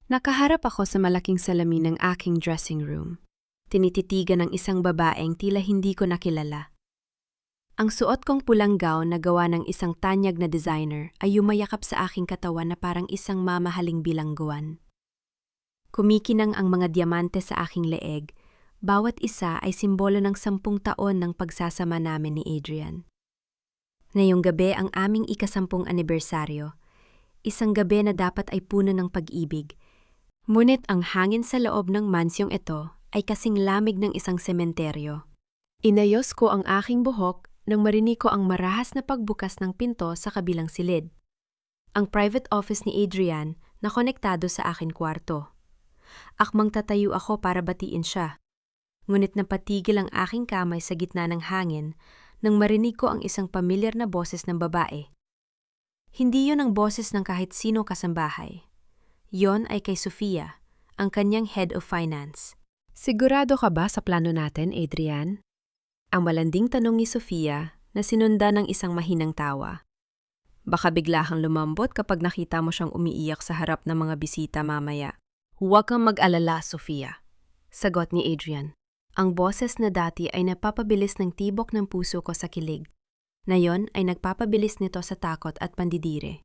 Nakaharap ako sa malaking salamin ng aking dressing room. Tinititigan ng isang babaeng tila hindi ko nakilala. Ang suot kong pulang gown na gawa ng isang tanyag na designer ay yumayakap sa aking katawan na parang isang mamahaling bilangguan. Kumikinang ang mga diamante sa aking leeg, bawat isa ay simbolo ng 10 taon ng pagsasama namin ni Adrian. Ngayong gabi ang aming ika-10 anibersaryo, isang gabi na dapat ay puno ng pag-ibig. Ngunit ang hangin sa loob ng mansyong ito ay kasing lamig ng isang sementeryo. Inayos ko ang aking buhok nang marinig ko ang marahas na pagbukas ng pinto sa kabilang silid. Ang private office ni Adrian na konektado sa aking kwarto. Akmang tatayo ako para batiin siya. Ngunit napatigil ang aking kamay sa gitna ng hangin nang marinig ko ang isang pamilyar na boses ng babae. Hindi yon ang boses ng kahit sino kasambahay. Yon ay kay Sofia, ang kanyang head of finance. Sigurado ka ba sa plano natin, Adrian? Ang malanding tanong ni Sofia na sinundan ng isang mahinang tawa. Baka bigla kang lumambot kapag nakita mo siyang umiiyak sa harap ng mga bisita mamaya. Huwag kang mag-alala, Sofia, sagot ni Adrian. Ang boses na dati ay napapabilis ng tibok ng puso ko sa kilig. Ngayon ay nagpapabilis nito sa takot at pandidire.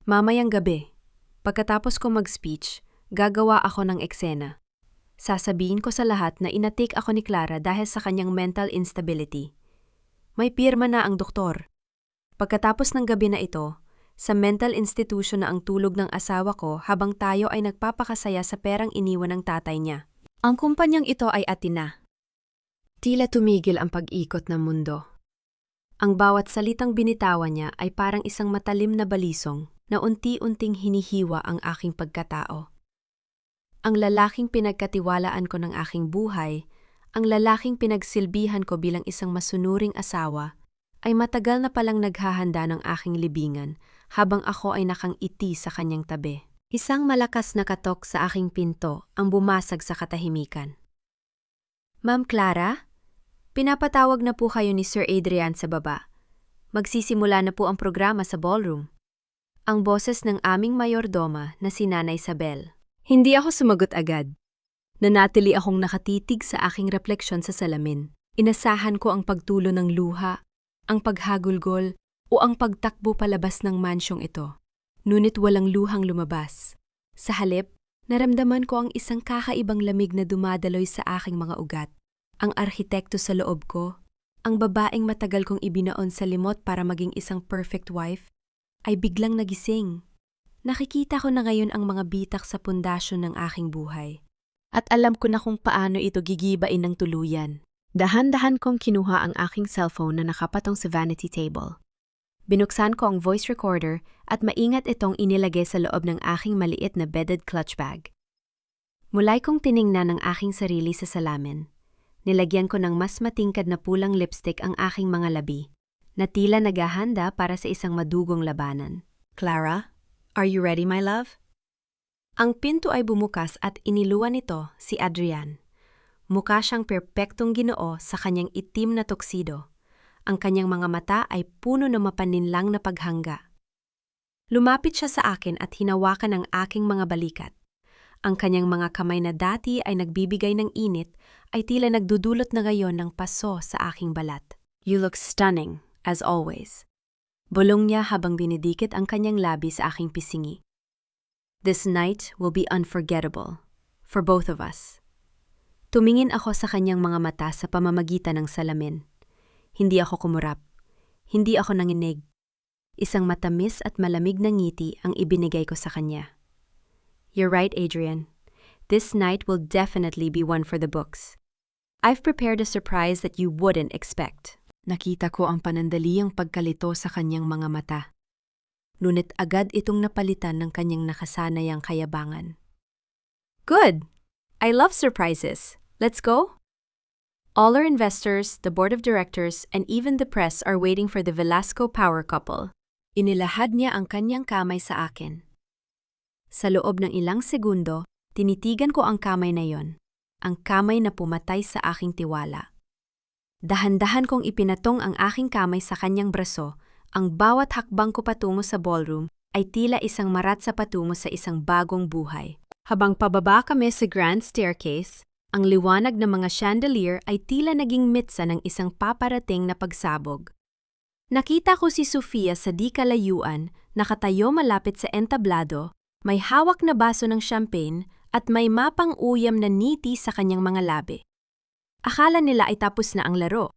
Mamayang gabi, pagkatapos ko mag-speech, gagawa ako ng eksena. Sasabihin ko sa lahat na inatik ako ni Clara dahil sa kanyang mental instability. May pirma na ang doktor. Pagkatapos ng gabi na ito, sa mental institution na ang tulog ng asawa ko habang tayo ay nagpapakasaya sa perang iniwan ng tatay niya. Ang kumpanyang ito ay Athena. Tila tumigil ang pag-ikot ng mundo. Ang bawat salitang binitawan niya ay parang isang matalim na balisong na unti-unting hinihiwa ang aking pagkatao. Ang lalaking pinagkatiwalaan ko ng aking buhay, ang lalaking pinagsilbihan ko bilang isang masunuring asawa, ay matagal na palang naghahanda ng aking libingan habang ako ay nakangiti sa kanyang tabi. Isang malakas na katok sa aking pinto ang bumasag sa katahimikan. Ma'am Clara, pinapatawag na po kayo ni Sir Adrian sa baba. Magsisimula na po ang programa sa ballroom. Ang boses ng aming mayordoma na si Nanay Isabel. Hindi ako sumagot agad. Nanatili akong nakatitig sa aking refleksyon sa salamin. Inasahan ko ang pagtulo ng luha, ang paghagulgol, o ang pagtakbo palabas ng mansyong ito. Ngunit walang luhang lumabas. Sa halip, naramdaman ko ang isang kakaibang lamig na dumadaloy sa aking mga ugat. Ang arkitekto sa loob ko, ang babaeng matagal kong ibinaon sa limot para maging isang perfect wife, ay biglang nagising. Nakikita ko na ngayon ang mga bitak sa pundasyon ng aking buhay. At alam ko na kung paano ito gigibain ng tuluyan. Dahan-dahan kong kinuha ang aking cellphone na nakapatong sa vanity table. Binuksan ko ang voice recorder at maingat itong inilagay sa loob ng aking maliit na beaded clutch bag. Mulay kong tiningnan ang aking sarili sa salamin. Nilagyan ko ng mas matingkad na pulang lipstick ang aking mga labi, na tila naghahanda para sa isang madugong labanan. Clara? Are you ready, my love? Ang pinto ay bumukas at iniluwan nito si Adrian. Mukha siyang perpektong Ginoo sa kanyang itim na tuxedo. Ang kanyang mga mata ay puno ng mapaninlang na paghangga. Lumapit siya sa akin at hinawakan ang aking mga balikat. Ang kanyang mga kamay na dati ay nagbibigay ng init ay tila nagdudulot na ngayon ng paso sa aking balat. You look stunning, as always. Bulong niya habang dinidikit ang kanyang labi sa aking pisingi. This night will be unforgettable for both of us. Tumingin ako sa kanyang mga mata sa pamamagitan ng salamin. Hindi ako kumurap. Hindi ako nanginig. Isang matamis at malamig na ngiti ang ibinigay ko sa kanya. You're right, Adrian. This night will definitely be one for the books. I've prepared a surprise that you wouldn't expect. Nakita ko ang panandaliang pagkalito sa kanyang mga mata. Ngunit agad itong napalitan ng kanyang nakasanayang kayabangan. Good! I love surprises. Let's go? All our investors, the board of directors, and even the press are waiting for the Velasco power couple. Inilahad niya ang kanyang kamay sa akin. Sa loob ng ilang segundo, tinitigan ko ang kamay na yon. Ang kamay na pumatay sa aking tiwala. Dahan-dahan kong ipinatong ang aking kamay sa kanyang braso, ang bawat hakbang ko patungo sa ballroom ay tila isang maratsa patungo sa isang bagong buhay. Habang pababa kami sa grand staircase, ang liwanag ng mga chandelier ay tila naging mitsa ng isang paparating na pagsabog. Nakita ko si Sofia sa di kalayuan, nakatayo malapit sa entablado, may hawak na baso ng champagne at may mapang uyam na niti sa kanyang mga labi. Akala nila ay tapos na ang laro.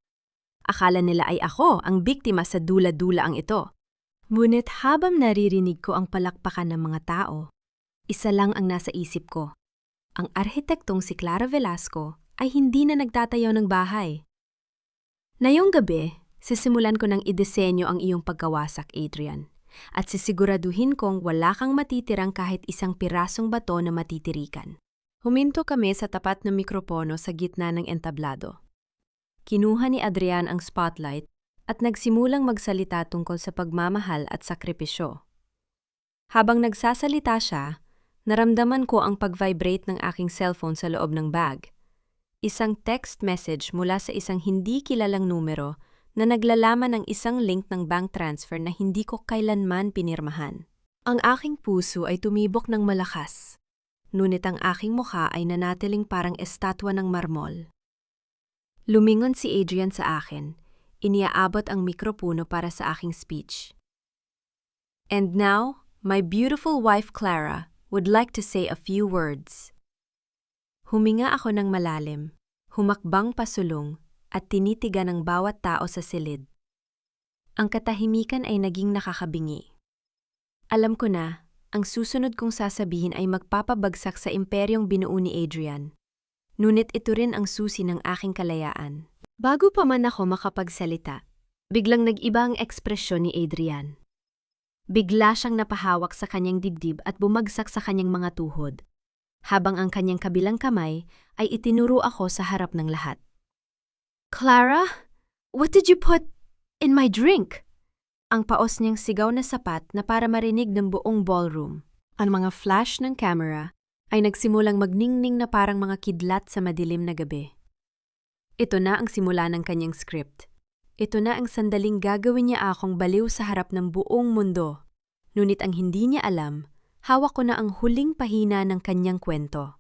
Akala nila ay ako ang biktima sa dula-dula ang ito. Ngunit habang naririnig ko ang palakpakan ng mga tao, isa lang ang nasa isip ko. Ang arhitektong si Clara Velasco ay hindi na nagtatayo ng bahay. Ngayong gabi, sisimulan ko ng idesenyo ang iyong pagkawasak, Adrian, at sisiguraduhin kong wala kang matitirang kahit isang pirasong bato na matitirikan. Huminto kami sa tapat ng mikropono sa gitna ng entablado. Kinuha ni Adrian ang spotlight at nagsimulang magsalita tungkol sa pagmamahal at sakripisyo. Habang nagsasalita siya, naramdaman ko ang pag-vibrate ng aking cellphone sa loob ng bag. Isang text message mula sa isang hindi kilalang numero na naglalaman ng isang link ng bank transfer na hindi ko kailanman pinirmahan. Ang aking puso ay tumibok ng malakas, ngunit ang aking mukha ay nanatiling parang estatwa ng marmol. Lumingon si Adrian sa akin, iniaabot ang mikropono para sa aking speech. And now, my beautiful wife Clara would like to say a few words. Huminga ako ng malalim, humakbang pasulong, at tinitigan ng bawat tao sa silid. Ang katahimikan ay naging nakakabingi. Alam ko na, ang susunod kong sasabihin ay magpapabagsak sa imperyong binuo ni Adrian. Ngunit ito rin ang susi ng aking kalayaan. Bago pa man ako makapagsalita, biglang nag-iba ang ekspresyon ni Adrian. Bigla siyang napahawak sa kanyang dibdib at bumagsak sa kanyang mga tuhod, habang ang kanyang kabilang kamay ay itinuro ako sa harap ng lahat. Clara, what did you put in my drink? Ang paos niyang sigaw na sapat na para marinig ng buong ballroom. Ang mga flash ng camera ay nagsimulang magningning na parang mga kidlat sa madilim na gabi. Ito na ang simula ng kanyang script. Ito na ang sandaling gagawin niya akong baliw sa harap ng buong mundo. Ngunit ang hindi niya alam, hawak ko na ang huling pahina ng kanyang kwento.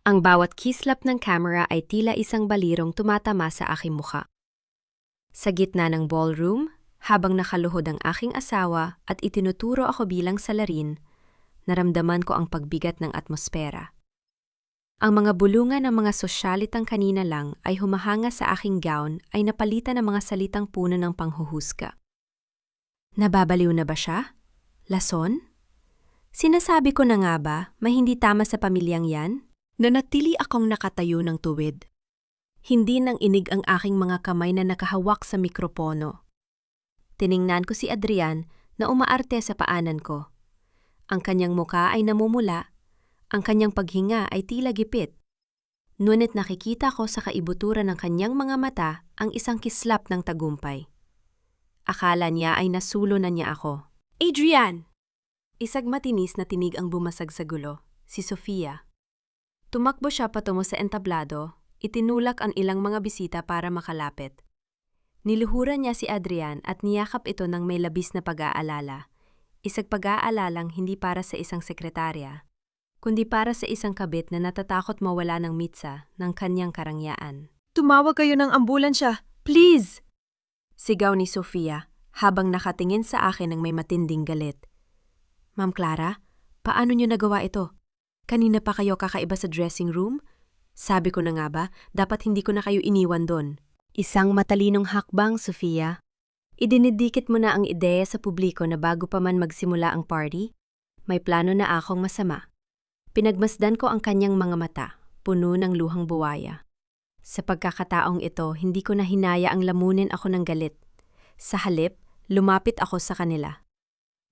Ang bawat kislap ng camera ay tila isang balirong tumatama sa aking mukha. Sa gitna ng ballroom, habang nakaluhod ang aking asawa at itinuturo ako bilang salarin, naramdaman ko ang pagbigat ng atmosfera. Ang mga bulungan ng mga sosyalitang kanina lang ay humahanga sa aking gown ay napalitan ng mga salitang puno ng panghuhusga. Nababaliw na ba siya? Lason? Sinasabi ko na nga ba, may hindi tama sa pamilyang yan? Nanatili akong nakatayo ng tuwid. Hindi nang inig ang aking mga kamay na nakahawak sa mikropono. Tiningnan ko si Adrian na umaarte sa paanan ko. Ang kanyang muka ay namumula, ang kanyang paghinga ay tila gipit. Ngunit nakikita ko sa kaibuturan ng kanyang mga mata ang isang kislap ng tagumpay. Akala niya ay nasulo na niya ako. Adrian! Isang matinis na tinig ang bumasag sa gulo, si Sofia. Tumakbo siya patungo sa entablado, itinulak ang ilang mga bisita para makalapit. Niluhuran niya si Adrian at niyakap ito ng may labis na pag-aalala. Isang pag-aalalang hindi para sa isang sekretarya, kundi para sa isang kabit na natatakot mawala ng mitsa ng kanyang karangyaan. Tumawag kayo ng ambulansya, please! Sigaw ni Sofia habang nakatingin sa akin ng may matinding galit. Ma'am Clara, paano niyo nagawa ito? Kanina pa kayo kakaiba sa dressing room? Sabi ko na nga ba, dapat hindi ko na kayo iniwan doon. Isang matalinong hakbang, Sofia. Idinidikit mo na ang ideya sa publiko na bago pa man magsimula ang party, may plano na akong masama. Pinagmasdan ko ang kanyang mga mata, puno ng luhang buwaya. Sa pagkakataong ito, hindi ko na hinaya ang lamunin ako ng galit. Sa halip, lumapit ako sa kanila.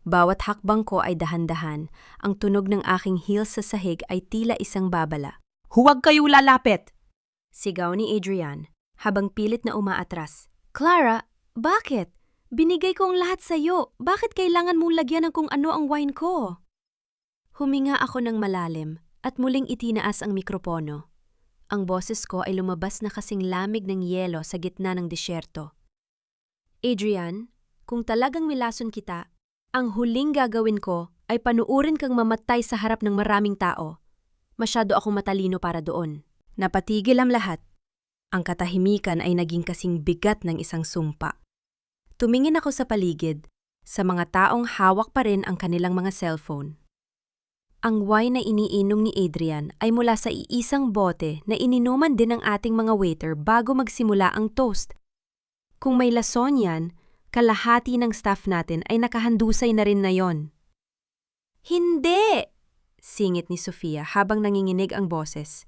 Bawat hakbang ko ay dahan-dahan, ang tunog ng aking heels sa sahig ay tila isang babala. Huwag kayo lalapit! Sigaw ni Adrian, habang pilit na umaatras. Clara, bakit? Binigay ko ang lahat sa'yo. Bakit kailangan mong lagyan ng kung ano ang wine ko? Huminga ako ng malalim at muling itinaas ang mikropono. Ang boses ko ay lumabas na kasing lamig ng yelo sa gitna ng disyerto. Adrian, kung talagang milason kita, ang huling gagawin ko ay panuurin kang mamatay sa harap ng maraming tao. Masyado akong matalino para doon. Napatigil ang lahat. Ang katahimikan ay naging kasing bigat ng isang sumpa. Tumingin ako sa paligid, sa mga taong hawak pa rin ang kanilang mga cellphone. Ang wine na iniinom ni Adrian ay mula sa iisang bote na ininuman din ng ating mga waiter bago magsimula ang toast. Kung may lason yan, kalahati ng staff natin ay nakahandusay na rin na yon. Hindi! Singit ni Sofia habang nanginginig ang boses.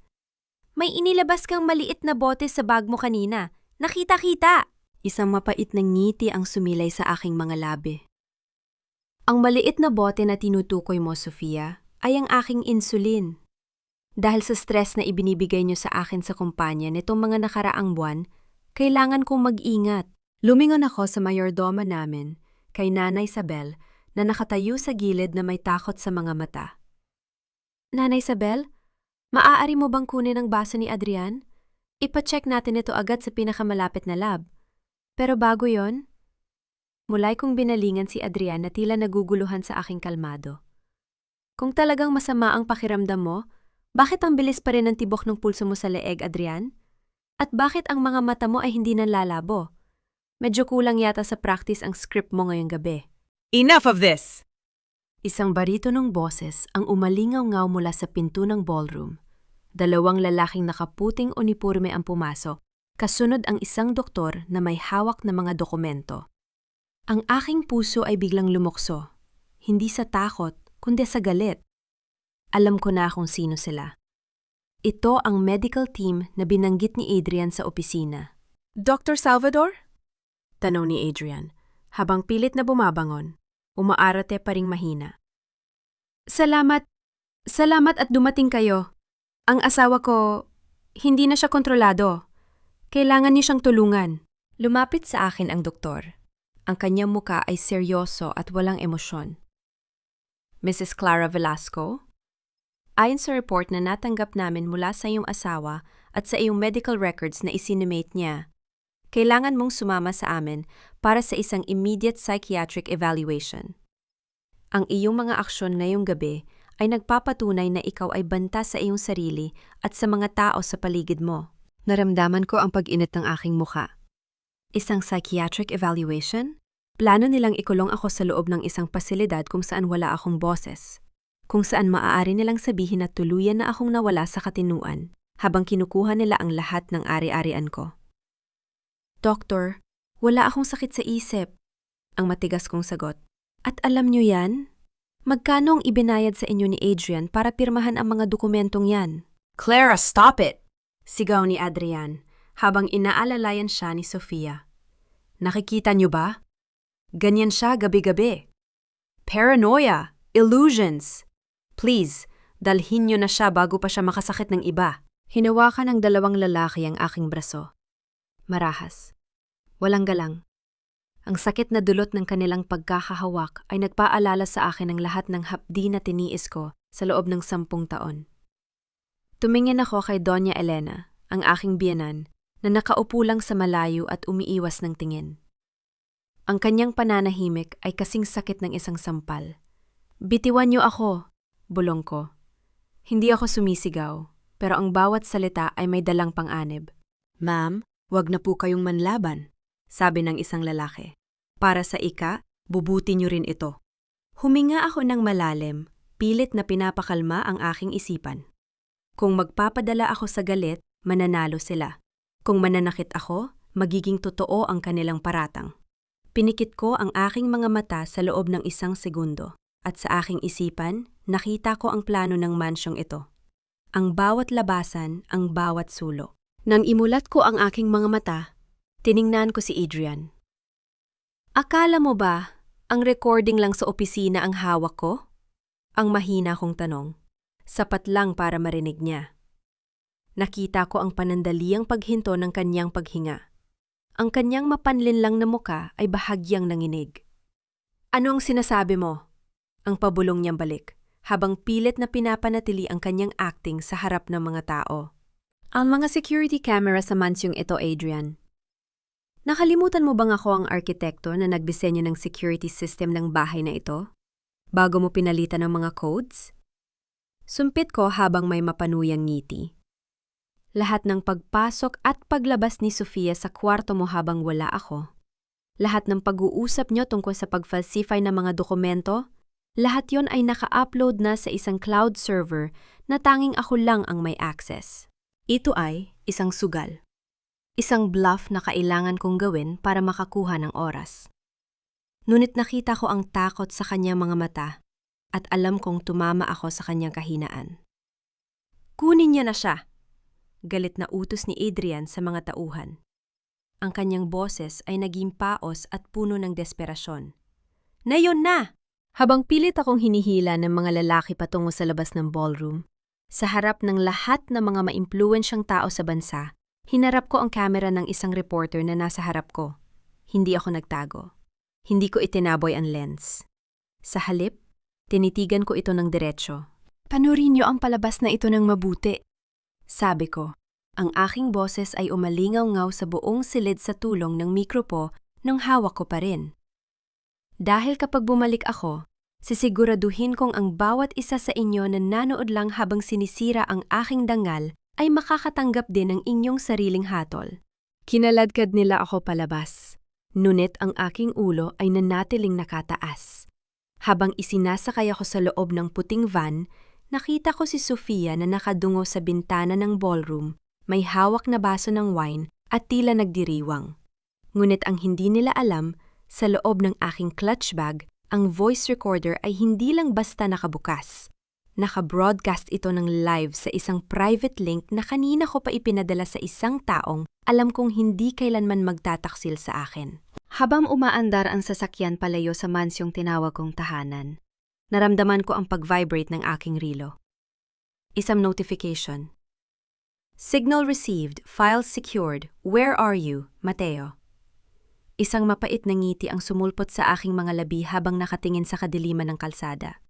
May inilabas kang maliit na bote sa bag mo kanina. Nakita-kita! Isang mapait na ngiti ang sumilay sa aking mga labi. Ang maliit na bote na tinutukoy mo, Sofia, ay ang aking insulin. Dahil sa stress na ibinibigay niyo sa akin sa kumpanya nitong mga nakaraang buwan, kailangan kong mag-ingat. Lumingon ako sa mayordoma namin, kay Nanay Isabel, na nakatayo sa gilid na may takot sa mga mata. Nanay Isabel, maaari mo bang kunin ang baso ni Adrian? Ipacheck natin ito agad sa pinakamalapit na lab. Pero bago yon, mulay kong binalingan si Adrian na tila naguguluhan sa aking kalmado. Kung talagang masama ang pakiramdam mo, bakit ang bilis pa rin ng tibok ng pulso mo sa leeg, Adrian? At bakit ang mga mata mo ay hindi nanlalabo? Medyo kulang yata sa practice ang script mo ngayong gabi. Enough of this! Isang baritonong boses ang umalingaw-ngaw mula sa pinto ng ballroom. Dalawang lalaking nakaputing uniforme ang pumasok, kasunod ang isang doktor na may hawak na mga dokumento. Ang aking puso ay biglang lumukso, hindi sa takot, kundi sa galit. Alam ko na kung sino sila. Ito ang medical team na binanggit ni Adrian sa opisina. Dr. Salvador? Tanong ni Adrian, habang pilit na bumabangon, umaarate pa ring mahina. Salamat at dumating kayo. Ang asawa ko, hindi na siya kontrolado. Kailangan niyo siyang tulungan. Lumapit sa akin ang doktor. Ang kanyang muka ay seryoso at walang emosyon. Mrs. Clara Velasco? Ayon sa report na natanggap namin mula sa iyong asawa at sa iyong medical records na isinimate niya, kailangan mong sumama sa amin para sa isang immediate psychiatric evaluation. Ang iyong mga aksyon ngayong gabi ay nagpapatunay na ikaw ay banta sa iyong sarili at sa mga tao sa paligid mo. Naramdaman ko ang pag-init ng aking mukha. Isang psychiatric evaluation? Plano nilang ikulong ako sa loob ng isang pasilidad kung saan wala akong boses. Kung saan maaari nilang sabihin na tuluyan na akong nawala sa katinuan habang kinukuha nila ang lahat ng ari-arian ko. Doktor, wala akong sakit sa isip. Ang matigas kong sagot. At alam niyo yan? Magkano ang ibinayad sa inyo ni Adrian para pirmahan ang mga dokumentong yan? Clara, stop it! Sigaw ni Adrian habang inaalalayan siya ni Sofia. Nakikita niyo ba? Ganyan siya gabi-gabi. Paranoia, illusions. Please, dalhin niyo na siya bago pa siya makasakit ng iba. Hinawakan ng dalawang lalaki ang aking braso. Marahas. Walang galang. Ang sakit na dulot ng kanilang pagkakahawak ay nagpaalala sa akin ng lahat ng hapdi na tiniis ko sa loob ng 10 taon. Tumingin ako kay Doña Elena, ang aking biyenan, na nakaupo lang sa malayo at umiiwas ng tingin. Ang kanyang pananahimik ay kasing sakit ng isang sampal. Bitiwan niyo ako, bulong ko. Hindi ako sumisigaw, pero ang bawat salita ay may dalang pang-anib. Ma'am, wag na po kayong manlaban, sabi ng isang lalaki. Para sa ika, bubuti niyo rin ito. Huminga ako ng malalim, pilit na pinapakalma ang aking isipan. Kung magpapadala ako sa galit, mananalo sila. Kung mananakit ako, magiging totoo ang kanilang paratang. Pinikit ko ang aking mga mata sa loob ng 1 segundo at sa aking isipan, nakita ko ang plano ng mansyong ito. Ang bawat labasan, ang bawat sulok. Nang imulat ko ang aking mga mata, tiningnan ko si Adrian. Akala mo ba, ang recording lang sa opisina ang hawak ko? Ang mahina kong tanong. Sapat lang para marinig niya. Nakita ko ang panandaliang paghinto ng kanyang paghinga. Ang kanyang mapanlinlang na muka ay bahagyang nanginig. Ano ang sinasabi mo? Ang pabulong niyang balik, habang pilit na pinapanatili ang kanyang acting sa harap ng mga tao. Ang mga security camera sa mansyong ito, Adrian. Nakalimutan mo bang ako ang arkitekto na nagdisenyo ng security system ng bahay na ito? Bago mo pinalitan ang mga codes? Sumpit ko habang may mapanuyang ngiti. Lahat ng pagpasok at paglabas ni Sofia sa kwarto mo habang wala ako. Lahat ng pag-uusap nyo tungkol sa pag-falsify ng mga dokumento, lahat yon ay naka-upload na sa isang cloud server na tanging ako lang ang may access. Ito ay isang sugal. Isang bluff na kailangan kong gawin para makakuha ng oras. Ngunit nakita ko ang takot sa kanyang mga mata at alam kong tumama ako sa kanyang kahinaan. Kunin niya na siya! Galit na utos ni Adrian sa mga tauhan. Ang kanyang boses ay naging paos at puno ng desperasyon. Nayon na! Habang pilit akong hinihila ng mga lalaki patungo sa labas ng ballroom, sa harap ng lahat ng mga maimpluwensyang tao sa bansa, hinarap ko ang kamera ng isang reporter na nasa harap ko. Hindi ako nagtago. Hindi ko itinaboy ang lens. Sa halip, tinitigan ko ito ng diretsyo. Panurin niyo ang palabas na ito ng mabuti. Sabi ko, ang aking boses ay umalingaw-ngaw sa buong silid sa tulong ng mikropo nang hawak ko pa rin. Dahil kapag bumalik ako, sisiguraduhin kong ang bawat isa sa inyo na nanood lang habang sinisira ang aking dangal ay makakatanggap din ng inyong sariling hatol. Kinaladkad nila ako palabas, ngunit ang aking ulo ay nanatiling nakataas. Habang isinasakay ako sa loob ng puting van, nakita ko si Sofia na nakadungo sa bintana ng ballroom, may hawak na baso ng wine at tila nagdiriwang. Ngunit ang hindi nila alam, sa loob ng aking clutch bag, ang voice recorder ay hindi lang basta nakabukas. Naka-broadcast ito ng live sa isang private link na kanina ko pa ipinadala sa isang taong alam kong hindi kailanman magtataksil sa akin. Habang umaandar ang sasakyan palayo sa mansyong tinawag kong tahanan, naramdaman ko ang pag-vibrate ng aking rilo. Isang notification. Signal received, files secured, where are you, Mateo? Isang mapait na ngiti ang sumulpot sa aking mga labi habang nakatingin sa kadiliman ng kalsada.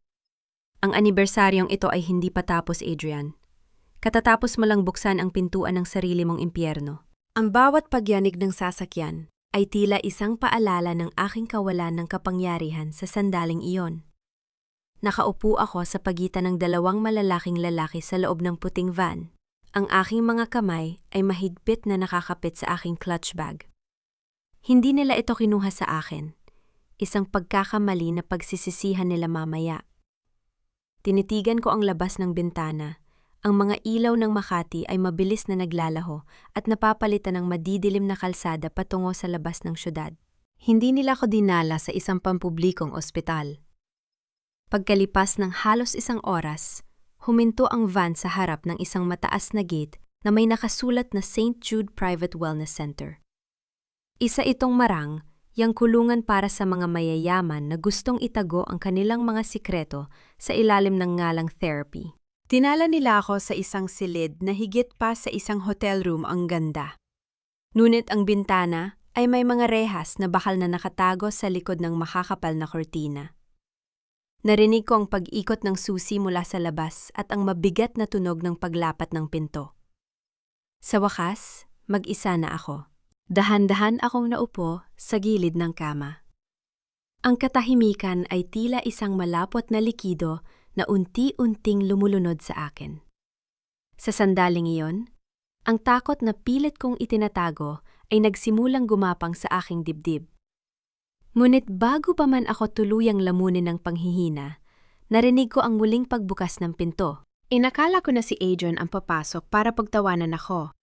Ang anibersaryong ito ay hindi pa tapos, Adrian. Katatapos mo lang buksan ang pintuan ng sarili mong impyerno. Ang bawat pagyanig ng sasakyan ay tila isang paalala ng aking kawalan ng kapangyarihan sa sandaling iyon. Nakaupo ako sa pagitan ng dalawang malalaking lalaki sa loob ng puting van. Ang aking mga kamay ay mahigpit na nakakapit sa aking clutch bag. Hindi nila ito kinuha sa akin. Isang pagkakamali na pagsisisihan nila mamaya. Tinitigan ko ang labas ng bintana. Ang mga ilaw ng Makati ay mabilis na naglalaho at napapalitan ng madidilim na kalsada patungo sa labas ng syudad. Hindi nila ako dinala sa isang pampublikong ospital. Pagkalipas ng halos isang oras, huminto ang van sa harap ng isang mataas na gate na may nakasulat na St. Jude Private Wellness Center. Isa itong marang, yang kulungan para sa mga mayayaman na gustong itago ang kanilang mga sikreto sa ilalim ng ngalang therapy. Tinala nila ako sa isang silid na higit pa sa isang hotel room ang ganda. Ngunit ang bintana ay may mga rehas na bakal na nakatago sa likod ng makakapal na kortina. Narinig ko ang pag-ikot ng susi mula sa labas at ang mabigat na tunog ng paglapat ng pinto. Sa wakas, mag-isa na ako. Dahan-dahan akong naupo sa gilid ng kama. Ang katahimikan ay tila isang malapot na likido na unti-unting lumulunod sa akin. Sa sandaling iyon, ang takot na pilit kong itinatago ay nagsimulang gumapang sa aking dibdib. Ngunit bago pa man ako tuluyang lamunin ng panghihina, narinig ko ang muling pagbukas ng pinto. Inakala ko na si Adrian ang papasok para pagtawanan ako.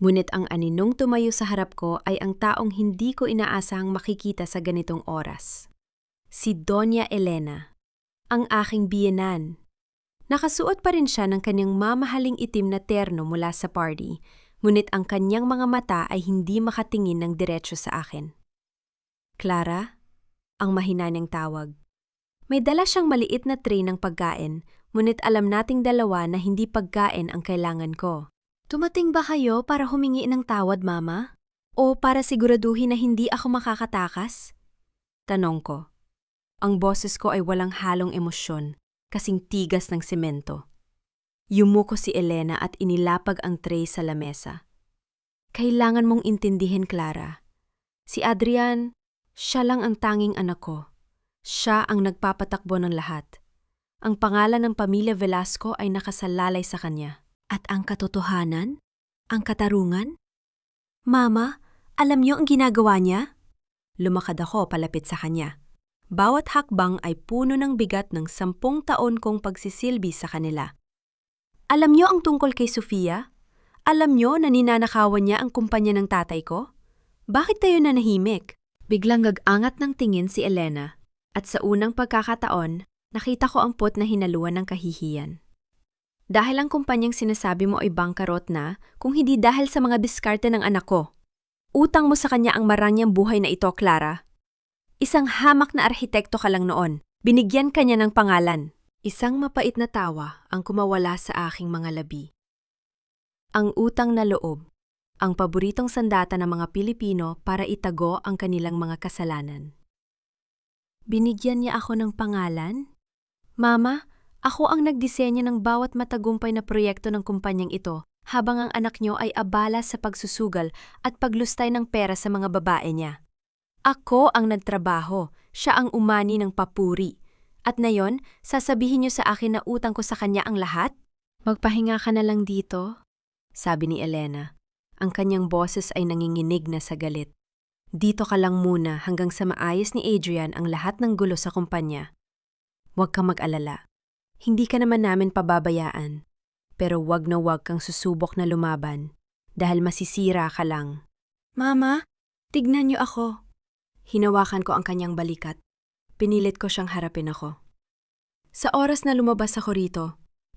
Ngunit ang aninong tumayo sa harap ko ay ang taong hindi ko inaasahang makikita sa ganitong oras. Si Doña Elena, ang aking biyenan. Nakasuot pa rin siya ng kanyang mamahaling itim na terno mula sa party, ngunit ang kanyang mga mata ay hindi makatingin ng diretsyo sa akin. Clara, ang mahina niyang tawag. May dala siyang maliit na tray ng pagkain, ngunit alam nating dalawa na hindi pagkain ang kailangan ko. Tumating ba kayo para humingi ng tawad, Mama? O para siguraduhin na hindi ako makakatakas? Tanong ko. Ang boses ko ay walang halong emosyon, kasing tigas ng semento. Yumuko si Elena at inilapag ang tray sa lamesa. Kailangan mong intindihin, Clara. Si Adrian, siya lang ang tanging anak ko. Siya ang nagpapatakbo ng lahat. Ang pangalan ng pamilya Velasco ay nakasalalay sa kanya. At ang katotohanan? Ang katarungan? Mama, alam niyo ang ginagawa niya? Lumakad ako palapit sa kanya. Bawat hakbang ay puno ng bigat ng 10 taon kong pagsisilbi sa kanila. Alam niyo ang tungkol kay Sofia? Alam niyo na ninanakawan niya ang kumpanya ng tatay ko? Bakit tayo nanahimik? Biglang nag-angat ng tingin si Elena at sa unang pagkakataon, nakita ko ang pot na hinaluan ng kahihiyan. Dahil ang kumpanyang sinasabi mo ay bangkarot na kung hindi dahil sa mga diskarte ng anak ko. Utang mo sa kanya ang maranyang buhay na ito, Clara. Isang hamak na arhitekto ka lang noon. Binigyan ka niya ng pangalan. Isang mapait na tawa ang kumawala sa aking mga labi. Ang utang na loob, ang paboritong sandata ng mga Pilipino para itago ang kanilang mga kasalanan. Binigyan niya ako ng pangalan? Mama, ako ang nagdisenyo ng bawat matagumpay na proyekto ng kumpanyang ito habang ang anak niyo ay abala sa pagsusugal at paglustay ng pera sa mga babae niya. Ako ang nagtrabaho, siya ang umani ng papuri. At ngayon, sasabihin niyo sa akin na utang ko sa kanya ang lahat? Magpahinga ka na lang dito, sabi ni Elena. Ang kanyang boses ay nanginginig na sa galit. Dito ka lang muna hanggang sa maayos ni Adrian ang lahat ng gulo sa kumpanya. Huwag kang mag-alala. Hindi ka naman namin pababayaan. Pero wag na wag kang susubok na lumaban dahil masisira ka lang. Mama, tignan niyo ako. Hinawakan ko ang kanyang balikat. Pinilit ko siyang harapin ako. Sa oras na lumabas ako rito,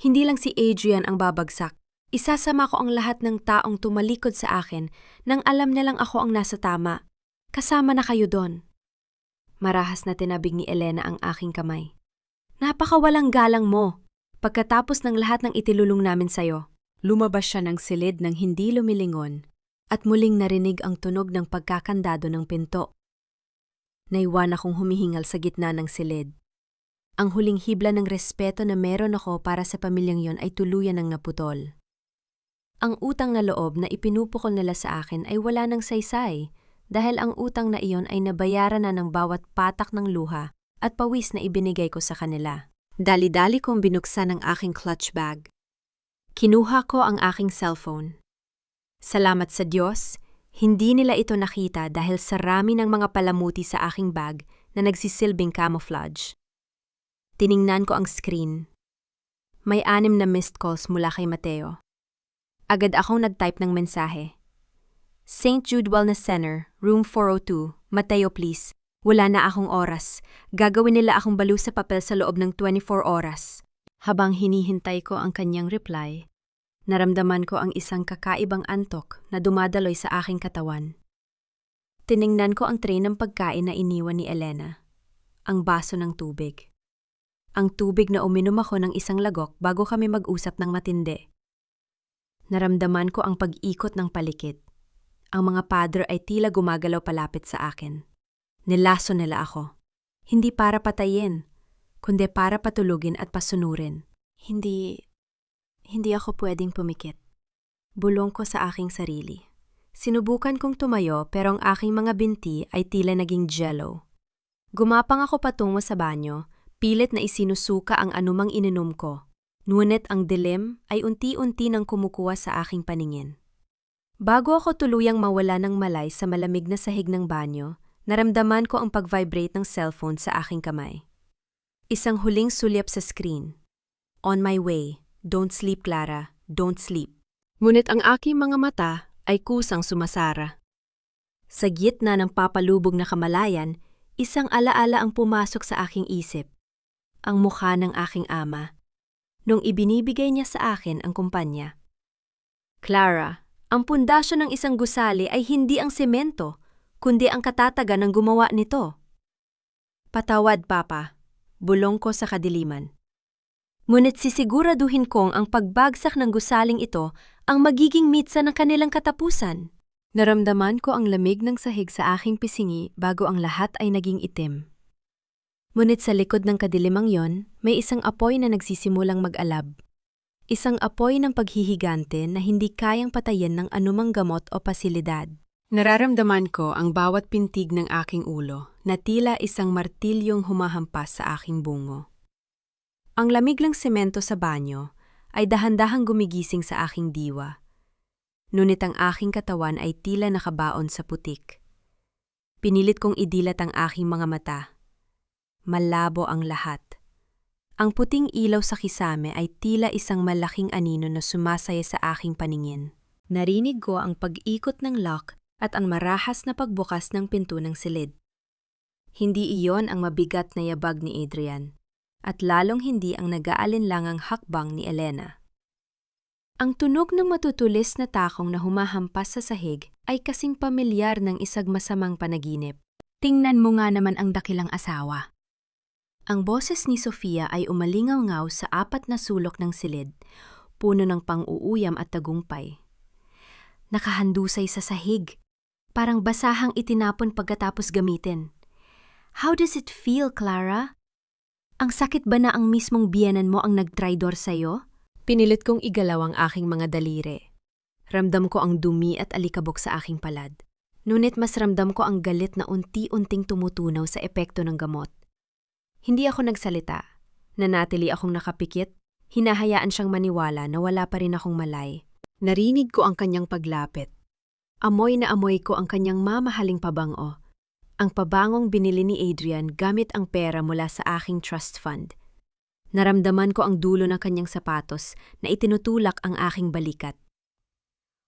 hindi lang si Adrian ang babagsak. Isasama ko ang lahat ng taong tumalikod sa akin nang alam nilang ako ang nasa tama. Kasama na kayo doon. Marahas na tinabig ni Elena ang aking kamay. Napakawalang galang mo. Pagkatapos ng lahat ng itilulong namin sa'yo, lumabas siya ng silid ng hindi lumilingon at muling narinig ang tunog ng pagkakandado ng pinto. Naiwan akong humihingal sa gitna ng silid. Ang huling hibla ng respeto na meron ako para sa pamilyang yon ay tuluyan ng naputol. Ang utang na loob na ipinupukol nila sa akin ay wala ng saysay dahil ang utang na iyon ay nabayaran na ng bawat patak ng luha at pawis na ibinigay ko sa kanila. Dali-dali kong binuksan ang aking clutch bag. Kinuha ko ang aking cellphone. Salamat sa Diyos, hindi nila ito nakita dahil sa rami ng mga palamuti sa aking bag na nagsisilbing camouflage. Tiningnan ko ang screen. May 6 na missed calls mula kay Mateo. Agad akong nag-type ng mensahe. St. Jude Wellness Center, room 402, Mateo please. Wala na akong oras. Gagawin nila akong baliw sa papel sa loob ng 24 oras. Habang hinihintay ko ang kanyang reply, naramdaman ko ang isang kakaibang antok na dumadaloy sa aking katawan. Tiningnan ko ang tray ng pagkain na iniwan ni Elena. Ang baso ng tubig. Ang tubig na uminom ako ng isang lagok bago kami mag-usap ng matindi. Naramdaman ko ang pag-ikot ng palikit. Ang mga padre ay tila gumagalaw palapit sa akin. Nilaso nila ako. Hindi para patayin, kundi para patulugin at pasunurin. Hindi ako pwedeng pumikit. Bulong ko sa aking sarili. Sinubukan kong tumayo pero ang aking mga binti ay tila naging jello. Gumapang ako patungo sa banyo, pilit na isinusuka ang anumang ininom ko. Ngunit ang dilim ay unti-unti nang kumukuha sa aking paningin. Bago ako tuluyang mawala ng malay sa malamig na sahig ng banyo, naramdaman ko ang pag-vibrate ng cellphone sa aking kamay. Isang huling sulyap sa screen. On my way. Don't sleep, Clara. Don't sleep. Ngunit ang aking mga mata ay kusang sumasara. Sa gitna ng papalubog na kamalayan, isang alaala ang pumasok sa aking isip. Ang mukha ng aking ama. Nung ibinibigay niya sa akin ang kumpanya. Clara, ang pundasyon ng isang gusali ay hindi ang semento, kundi ang katatagan ng gumawa nito. Patawad, Papa. Bulong ko sa kadiliman. Ngunit sisiguraduhin kong ang pagbagsak ng gusaling ito ang magiging mitsa ng kanilang katapusan. Naramdaman ko ang lamig ng sahig sa aking pisingi bago ang lahat ay naging itim. Ngunit sa likod ng kadilimang yon, may isang apoy na nagsisimulang mag-alab. Isang apoy ng paghihigante na hindi kayang patayin ng anumang gamot o pasilidad. Nararamdaman ko ang bawat pintig ng aking ulo na tila isang martilyong humahampas sa aking bungo. Ang lamig lang semento sa banyo ay dahan-dahang gumigising sa aking diwa. Ngunit ang aking katawan ay tila nakabaon sa putik. Pinilit kong idilat ang aking mga mata. Malabo ang lahat. Ang puting ilaw sa kisame ay tila isang malaking anino na sumasaya sa aking paningin. Narinig ko ang pag-ikot ng lock at ang marahas na pagbukas ng pinto ng silid. Hindi iyon ang mabigat na yabag ni Adrian, at lalong hindi ang nag-aalinlangang hakbang ni Elena. Ang tunog ng matutulis na takong na humahampas sa sahig ay kasing pamilyar ng isang masamang panaginip. Tingnan mo nga naman ang dakilang asawa. Ang boses ni Sofia ay umalingaw-ngaw sa apat na sulok ng silid, puno ng pang-uuyam at tagumpay. Nakahandusay sa sahig, parang basahang itinapon pagkatapos gamitin. How does it feel, Clara? Ang sakit ba na ang mismong biyenan mo ang nagtraidor sa'yo? Pinilit kong igalaw ang aking mga daliri. Ramdam ko ang dumi at alikabok sa aking palad. Ngunit mas ramdam ko ang galit na unti-unting tumutunaw sa epekto ng gamot. Hindi ako nagsalita. Nanatili akong nakapikit. Hinahayaan siyang maniwala na wala pa rin akong malay. Narinig ko ang kanyang paglapit. Amoy na amoy ko ang kanyang mamahaling pabango. Ang pabangong binili ni Adrian gamit ang pera mula sa aking trust fund. Naramdaman ko ang dulo ng kanyang sapatos na itinutulak ang aking balikat.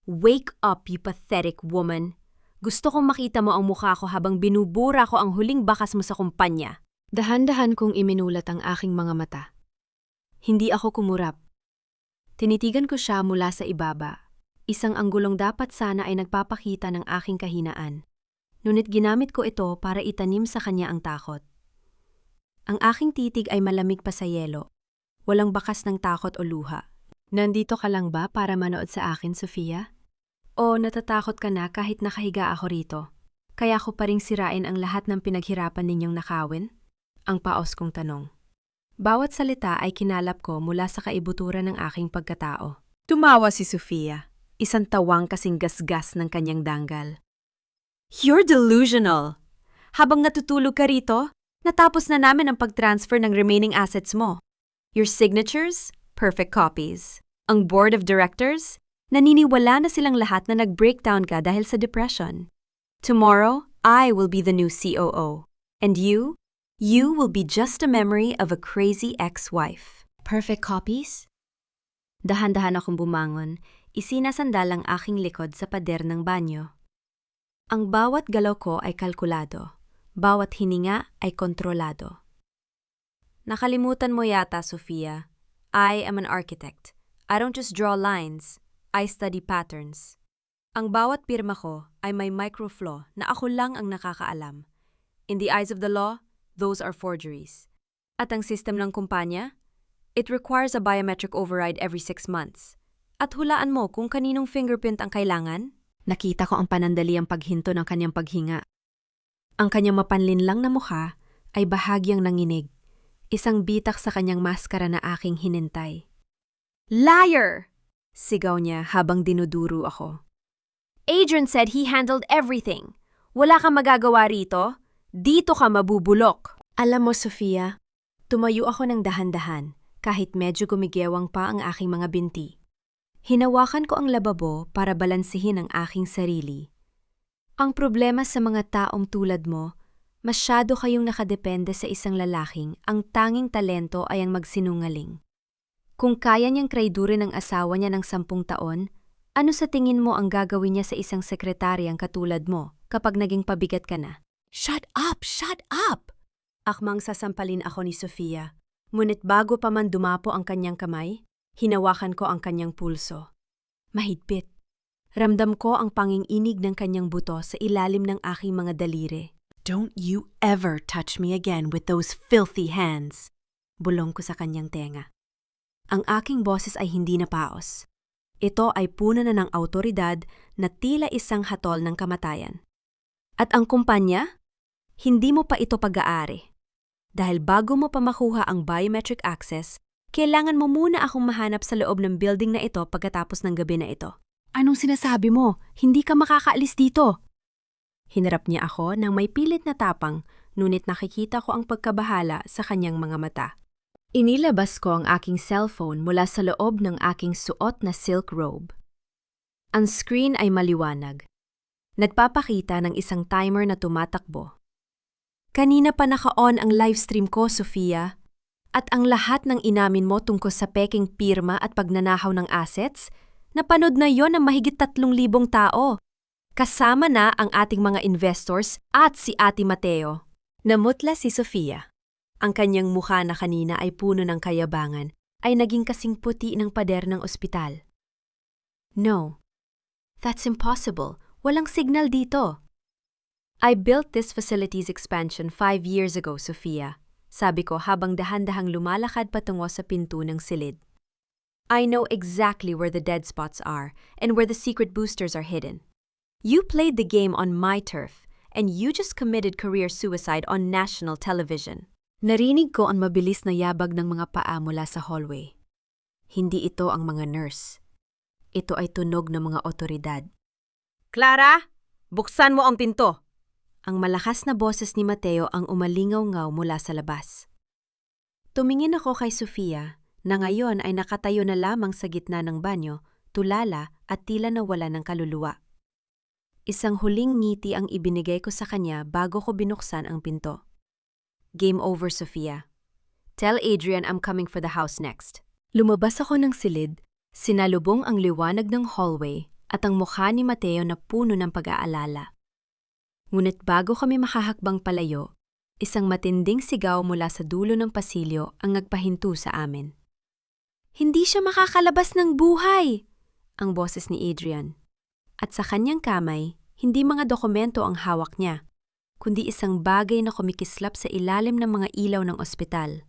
Wake up, you pathetic woman! Gusto kong makita mo ang mukha ko habang binubura ko ang huling bakas mo sa kumpanya. Dahan-dahan kong iminulat ang aking mga mata. Hindi ako kumurap. Tinitigan ko siya mula sa ibaba. Isang anggulong dapat sana ay nagpapakita ng aking kahinaan. Ngunit ginamit ko ito para itanim sa kanya ang takot. Ang aking titig ay malamig pa sa yelo. Walang bakas ng takot o luha. Nandito ka lang ba para manood sa akin, Sofia? O natatakot ka na kahit nakahiga ako rito? Kaya ko pa ring sirain ang lahat ng pinaghirapan ninyong nakawin? Ang paos kong tanong. Bawat salita ay kinalap ko mula sa kaibuturan ng aking pagkatao. Tumawa si Sofia, isang tawang kasing gasgas ng kanyang danggal. You're delusional! Habang natutulog ka rito, natapos na namin ang pag-transfer ng remaining assets mo. Your signatures? Perfect copies. Ang board of directors? Naniniwala na silang lahat na nag-breakdown ka dahil sa depression. Tomorrow, I will be the new COO. And you? You will be just a memory of a crazy ex-wife. Perfect copies? Dahan-dahan akong bumangon, isinasandal ang aking likod sa pader ng banyo. Ang bawat galaw ko ay kalkulado, bawat hininga ay kontrolado. Nakalimutan mo yata, Sofia. I am an architect. I don't just draw lines, I study patterns. Ang bawat pirma ko ay may microflaw na ako lang ang nakakaalam. In the eyes of the law, those are forgeries. At ang system ng kumpanya? It requires a biometric override every 6 months. At hulaan mo kung kaninong fingerprint ang kailangan? Nakita ko ang panandaliang paghinto ng kanyang paghinga. Ang kanyang mapanlinlang na mukha ay bahagyang nanginig, isang bitak sa kanyang maskara na aking hinintay. Liar! Sigaw niya habang dinuduro ako. Adrian said he handled everything. Wala kang magagawa rito. Dito ka mabubulok. Alam mo, Sofia, tumayo ako ng dahan-dahan kahit medyo gumigewang pa ang aking mga binti. Hinawakan ko ang lababo para balansihin ang aking sarili. Ang problema sa mga taong tulad mo, masyado kayong nakadepende sa isang lalaking ang tanging talento ay ang magsinungaling. Kung kaya niyang kraidurin ang asawa niya ng 10 taon, ano sa tingin mo ang gagawin niya sa isang sekretaryang katulad mo kapag naging pabigat ka na? Shut up! Shut up! Akmang sasampalin ako ni Sofia, ngunit bago pa man dumapo ang kanyang kamay, hinawakan ko ang kanyang pulso. Mahigpit. Ramdam ko ang panging-inig ng kanyang buto sa ilalim ng aking mga daliri. Don't you ever touch me again with those filthy hands. Bulong ko sa kanyang tenga. Ang aking boses ay hindi na paos. Ito ay puno na ng awtoridad na tila isang hatol ng kamatayan. At ang kumpanya? Hindi mo pa ito pag-aari. Dahil bago mo pa makuha ang biometric access, kailangan mo muna akong mahanap sa loob ng building na ito pagkatapos ng gabi na ito. Anong sinasabi mo? Hindi ka makakaalis dito. Hinarap niya ako ng may pilit na tapang, ngunit nakikita ko ang pagkabahala sa kanyang mga mata. Inilabas ko ang aking cellphone mula sa loob ng aking suot na silk robe. Ang screen ay maliwanag. Nagpapakita ng isang timer na tumatakbo. Kanina pa naka-on ang livestream ko, Sofia. At ang lahat ng inamin mo tungkol sa peking pirma at pagnanakaw ng assets, napanood na yon ng mahigit 3,000 tao. Kasama na ang ating mga investors at si Ate Mateo. Namutla si Sofia. Ang kanyang mukha na kanina ay puno ng kayabangan ay naging kasing puti ng pader ng ospital. No, that's impossible. Walang signal dito. I built this facility's expansion 5 years ago, Sofia. Sabi ko habang dahan-dahang lumalakad patungo sa pinto ng silid. I know exactly where the dead spots are and where the secret boosters are hidden. You played the game on my turf and you just committed career suicide on national television. Narinig ko ang mabilis na yabag ng mga paa mula sa hallway. Hindi ito ang mga nurse. Ito ay tunog ng mga otoridad. Clara, buksan mo ang pinto. Ang malakas na boses ni Mateo ang umalingaw-ngaw mula sa labas. Tumingin ako kay Sofia na ngayon ay nakatayo na lamang sa gitna ng banyo, tulala at tila nawala ng kaluluwa. Isang huling ngiti ang ibinigay ko sa kanya bago ko binuksan ang pinto. Game over, Sofia. Tell Adrian I'm coming for the house next. Lumabas ako ng silid, sinalubong ang liwanag ng hallway at ang mukha ni Mateo na puno ng pag-aalala. Ngunit bago kami makahakbang palayo, isang matinding sigaw mula sa dulo ng pasilyo ang nagpahinto sa amin. Hindi siya makakalabas ng buhay! Ang boses ni Adrian. At sa kanyang kamay, hindi mga dokumento ang hawak niya, kundi isang bagay na kumikislap sa ilalim ng mga ilaw ng ospital.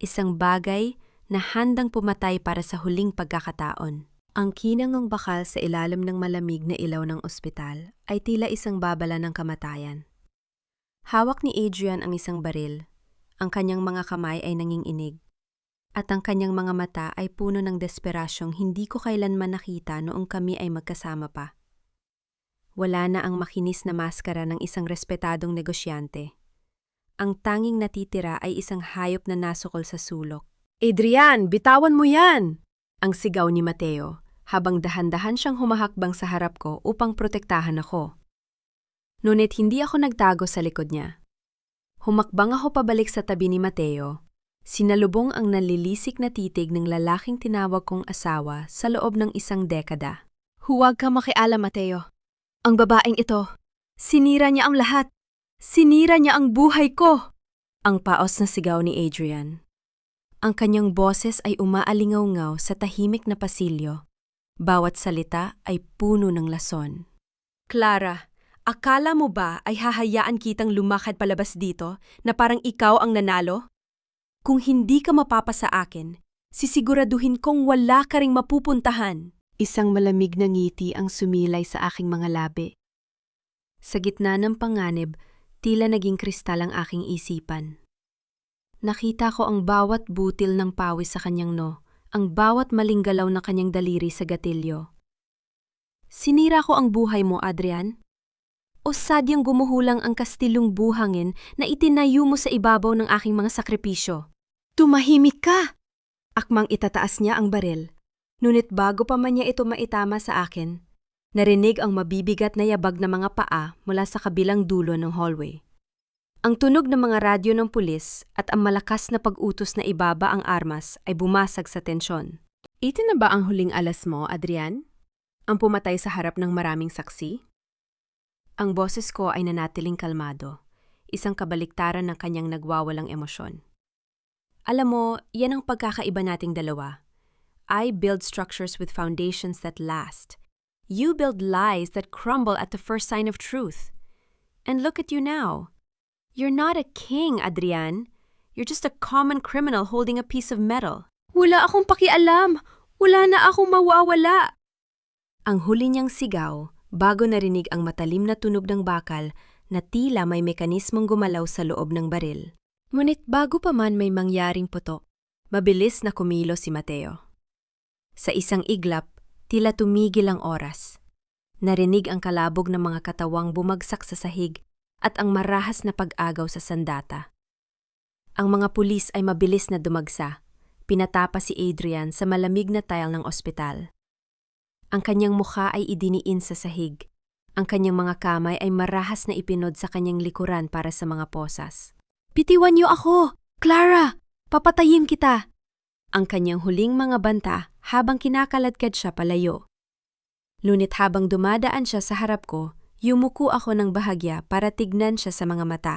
Isang bagay na handang pumatay para sa huling pagkakataon. Ang kinangong bakal sa ilalim ng malamig na ilaw ng ospital ay tila isang babala ng kamatayan. Hawak ni Adrian ang isang baril, ang kanyang mga kamay ay nanginginig, at ang kanyang mga mata ay puno ng desperasyong hindi ko kailanman nakita noong kami ay magkasama pa. Wala na ang makinis na maskara ng isang respetadong negosyante. Ang tanging natitira ay isang hayop na nasukol sa sulok. Adrian, bitawan mo yan! Ang sigaw ni Mateo, habang dahan-dahan siyang humahakbang sa harap ko upang protektahan ako. Ngunit hindi ako nagtago sa likod niya. Humakbang ako pabalik sa tabi ni Mateo, sinalubong ang nalilisik na titig ng lalaking tinawag kong asawa sa loob ng isang dekada. Huwag ka makialam, Mateo. Ang babaeng ito, sinira niya ang lahat. Sinira niya ang buhay ko! Ang paos na sigaw ni Adrian. Ang kanyang boses ay umaalingaw-ngaw sa tahimik na pasilyo. Bawat salita ay puno ng lason. Clara, akala mo ba ay hahayaan kitang lumakad palabas dito na parang ikaw ang nanalo? Kung hindi ka mapapasa akin, sisiguraduhin kong wala ka ring mapupuntahan. Isang malamig na ngiti ang sumilay sa aking mga labi. Sa gitna ng panganib, tila naging kristal ang aking isipan. Nakita ko ang bawat butil ng pawis sa kanyang noo, ang bawat maling galaw na kanyang daliri sa gatilyo. Sinira ko ang buhay mo, Adrian? O sadyang gumuhulang ang kastilong buhangin na itinayo mo sa ibabaw ng aking mga sakripisyo? Tumahimik ka! Akmang itataas niya ang baril. Ngunit bago pa man niya ito maitama sa akin, narinig ang mabibigat na yabag na mga paa mula sa kabilang dulo ng hallway. Ang tunog ng mga radyo ng pulis at ang malakas na pag-utos na ibaba ang armas ay bumasag sa tensyon. Ito na ba ang huling alas mo, Adrian? Ang pumatay sa harap ng maraming saksi? Ang boses ko ay nanatiling kalmado, isang kabaliktaran ng kanyang nagwawalang emosyon. Alam mo, yan ang pagkakaiba nating dalawa. I build structures with foundations that last. You build lies that crumble at the first sign of truth. And look at you now. You're not a king, Adrian. You're just a common criminal holding a piece of metal. Wala akong pakialam. Wala na akong mawawala. Ang huli niyang sigaw, bago narinig ang matalim na tunog ng bakal na tila may mekanismong gumalaw sa loob ng baril. Ngunit bago pa man may mangyaring putok, mabilis na kumilos si Mateo. Sa isang iglap, tila tumigil ang oras. Narinig ang kalabog ng mga katawang bumagsak sa sahig at ang marahas na pag-agaw sa sandata. Ang mga pulis ay mabilis na dumagsa. Pinatapa si Adrian sa malamig na tile ng ospital. Ang kanyang mukha ay idiniin sa sahig. Ang kanyang mga kamay ay marahas na ipinod sa kanyang likuran para sa mga posas. "Bitiwan niyo ako! Clara! Papatayin kita!" Ang kanyang huling mga banta habang kinakaladkad siya palayo. Ngunit habang dumadaan siya sa harap ko, yumuko ako ng bahagya para tignan siya sa mga mata.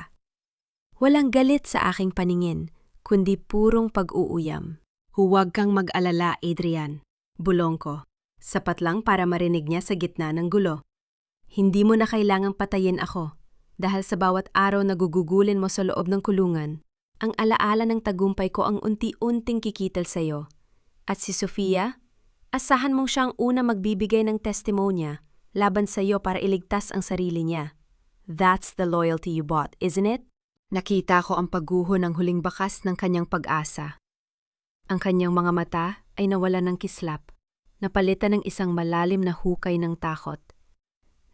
Walang galit sa aking paningin, kundi purong pag-uuyam. "Huwag kang mag-alala, Adrian," bulong ko. Sapat lang para marinig niya sa gitna ng gulo. "Hindi mo na kailangang patayin ako, dahil sa bawat araw na gugugulin mo sa loob ng kulungan, ang alaala ng tagumpay ko ang unti-unting kikitil sa'yo. At si Sofia, asahan mong siya ang una magbibigay ng testimonya laban sa'yo para iligtas ang sarili niya. That's the loyalty you bought, isn't it?" Nakita ko ang pagguho ng huling bakas ng kanyang pag-asa. Ang kanyang mga mata ay nawalan ng kislap, napalitan ng isang malalim na hukay ng takot.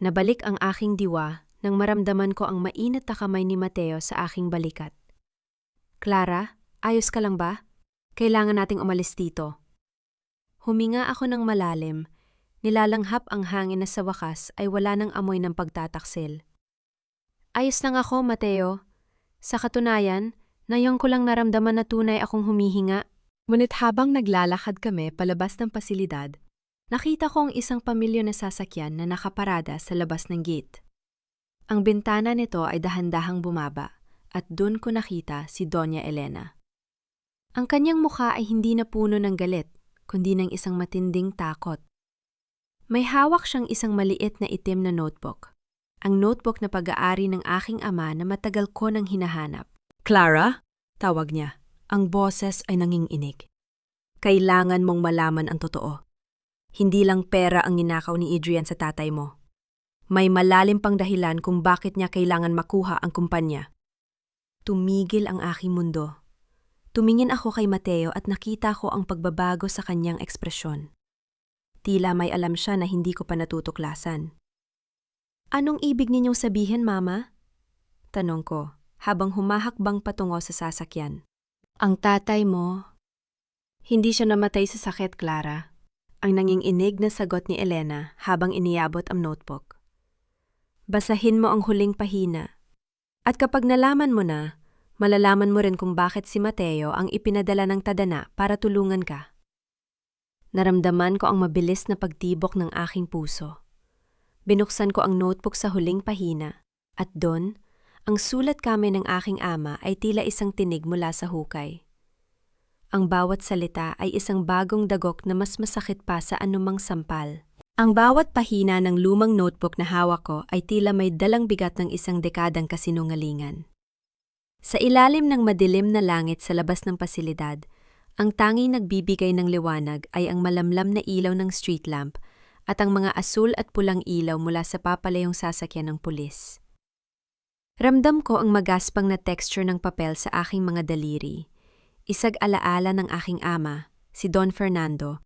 Nabalik ang aking diwa nang maramdaman ko ang mainit na kamay ni Mateo sa aking balikat. "Clara, ayos ka lang ba? Kailangan nating umalis dito." Huminga ako ng malalim, nilalanghap ang hangin na sa wakas ay wala ng amoy ng pagtataksil. "Ayos lang ako, Mateo. Sa katunayan, ngayon ko lang naramdaman na tunay akong humihinga." Ngunit habang naglalakad kami palabas ng pasilidad, nakita ko ang isang pamilya na sasakyan na nakaparada sa labas ng gate. Ang bintana nito ay dahan-dahang bumaba at doon ko nakita si Doña Elena. Ang kanyang mukha ay hindi na puno ng galit, kundi ng isang matinding takot. May hawak siyang isang maliit na itim na notebook. Ang notebook na pag-aari ng aking ama na matagal ko nang hinahanap. "Clara?" tawag niya. Ang boses ay nanginginig. "Kailangan mong malaman ang totoo. Hindi lang pera ang ninakaw ni Adrian sa tatay mo. May malalim pang dahilan kung bakit niya kailangan makuha ang kumpanya." Tumigil ang aking mundo. Tumingin ako kay Mateo at nakita ko ang pagbabago sa kanyang ekspresyon. Tila may alam siya na hindi ko pa natutuklasan. "Anong ibig ninyong sabihin, Mama?" tanong ko habang humahakbang patungo sa sasakyan. "Ang tatay mo, hindi siya namatay sa sakit, Clara." Ang nanginginig na sagot ni Elena habang iniyabot ang notebook. "Basahin mo ang huling pahina. At kapag nalaman mo na, malalaman mo rin kung bakit si Mateo ang ipinadala ng tadhana para tulungan ka." Naramdaman ko ang mabilis na pagtibok ng aking puso. Binuksan ko ang notebook sa huling pahina at doon, ang sulat kami ng aking ama ay tila isang tinig mula sa hukay. Ang bawat salita ay isang bagong dagok na mas masakit pa sa anumang sampal. Ang bawat pahina ng lumang notebook na hawak ko ay tila may dalang bigat ng isang dekadang kasinungalingan. Sa ilalim ng madilim na langit sa labas ng pasilidad, ang tanging nagbibigay ng liwanag ay ang malamlam na ilaw ng street lamp at ang mga asul at pulang ilaw mula sa papalayong sasakyan ng pulis. Ramdam ko ang magaspang na texture ng papel sa aking mga daliri. Isag alaala ng aking ama, si Don Fernando,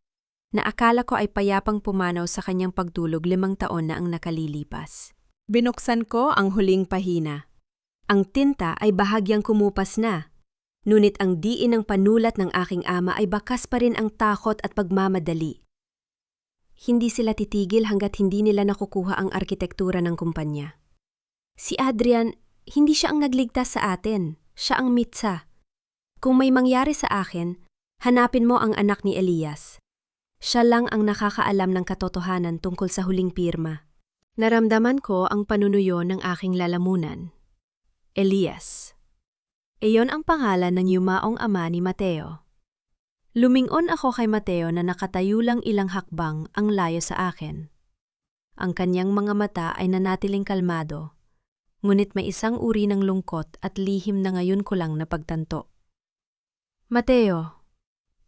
na akala ko ay payapang pumanaw sa kanyang pagtulog 5 taon na ang nakalilipas. Binuksan ko ang huling pahina. Ang tinta ay bahagyang kumupas na, ngunit ang diin ng panulat ng aking ama ay bakas pa rin ang takot at pagmamadali. Hindi sila titigil hanggat hindi nila nakukuha ang arkitektura ng kumpanya. Si Adrian, hindi siya ang nagligtas sa atin, siya ang mitsa. Kung may mangyari sa akin, hanapin mo ang anak ni Elias. Siya lang ang nakakaalam ng katotohanan tungkol sa huling pirma. Naramdaman ko ang panunuyo ng aking lalamunan. Elias. Iyon ang pangalan ng yumaong ama ni Mateo. Lumingon ako kay Mateo na nakatayo lang ilang hakbang ang layo sa akin. Ang kanyang mga mata ay nanatiling kalmado, ngunit may isang uri ng lungkot at lihim na ngayon ko lang napagtanto. "Mateo,"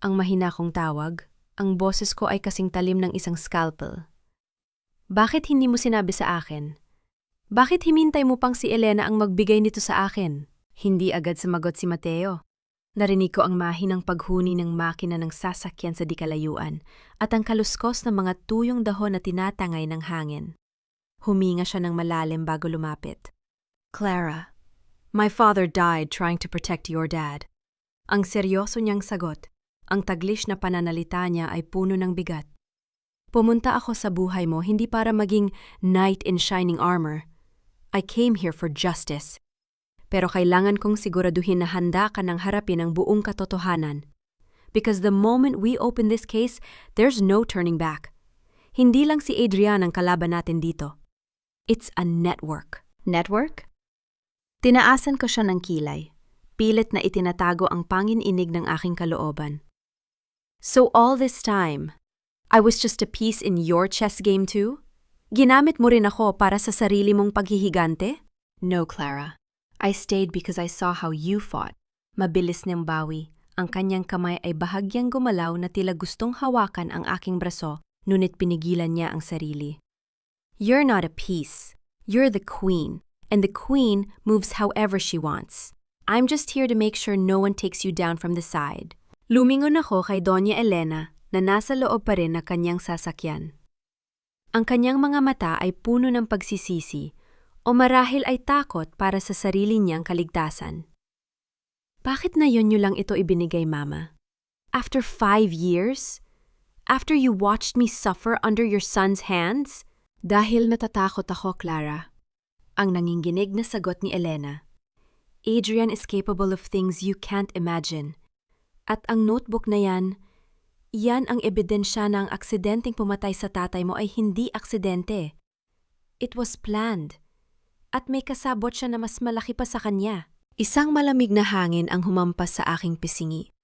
ang mahina kong tawag, ang boses ko ay kasing talim ng isang scalpel. "Bakit hindi mo sinabi sa akin? Bakit himintay mo pang si Elena ang magbigay nito sa akin?" Hindi agad sumagot si Mateo. Narinig ko ang mahinang paghuni ng makina ng sasakyan sa dikalayuan at ang kaluskos ng mga tuyong dahon na tinatangay ng hangin. Huminga siya ng malalim bago lumapit. "Clara, My father died trying to protect your dad. Ang seryoso niyang sagot, ang taglish na pananalita niya ay puno ng bigat. Pumunta ako sa buhay mo hindi para maging knight in shining armor. I came here for justice. Pero kailangan kong siguraduhin na handa ka ng harapin ang buong katotohanan. Because the moment we open this case, there's no turning back. Hindi lang si Adrian ang kalaban natin dito. It's a network. Network? Tinaasan ko siya ng kilay. Pilit na itinatago ang pangininig ng aking kalooban. So all this time, I was just a piece in your chess game too? Ginamit mo rin ako para sa sarili mong paghihigante? No, Clara. I stayed because I saw how you fought. Mabilis niyang bawi. Ang kanyang kamay ay bahagyang gumalaw na tila gustong hawakan ang aking braso, ngunit pinigilan niya ang sarili. You're not a piece. You're the queen. And the queen moves however she wants. I'm just here to make sure no one takes you down from the side. Lumingon ako kay Doña Elena na nasa loob pa rin na kanyang sasakyan. Ang kanyang mga mata ay puno ng pagsisisi o marahil ay takot para sa sarili niyang kaligtasan. Bakit na yun niyo lang ito ibinigay, Mama? After 5 years? After you watched me suffer under your son's hands? Dahil natatakot ako, Clara. Ang nanginginig na sagot ni Elena. Adrian is capable of things you can't imagine. At ang notebook na yan ang ebidensya na ang aksidenteng pumatay sa tatay mo ay hindi aksidente. It was planned. At may kasabot siya na mas malaki pa sa kanya. Isang malamig na hangin ang humampas sa aking pisingi.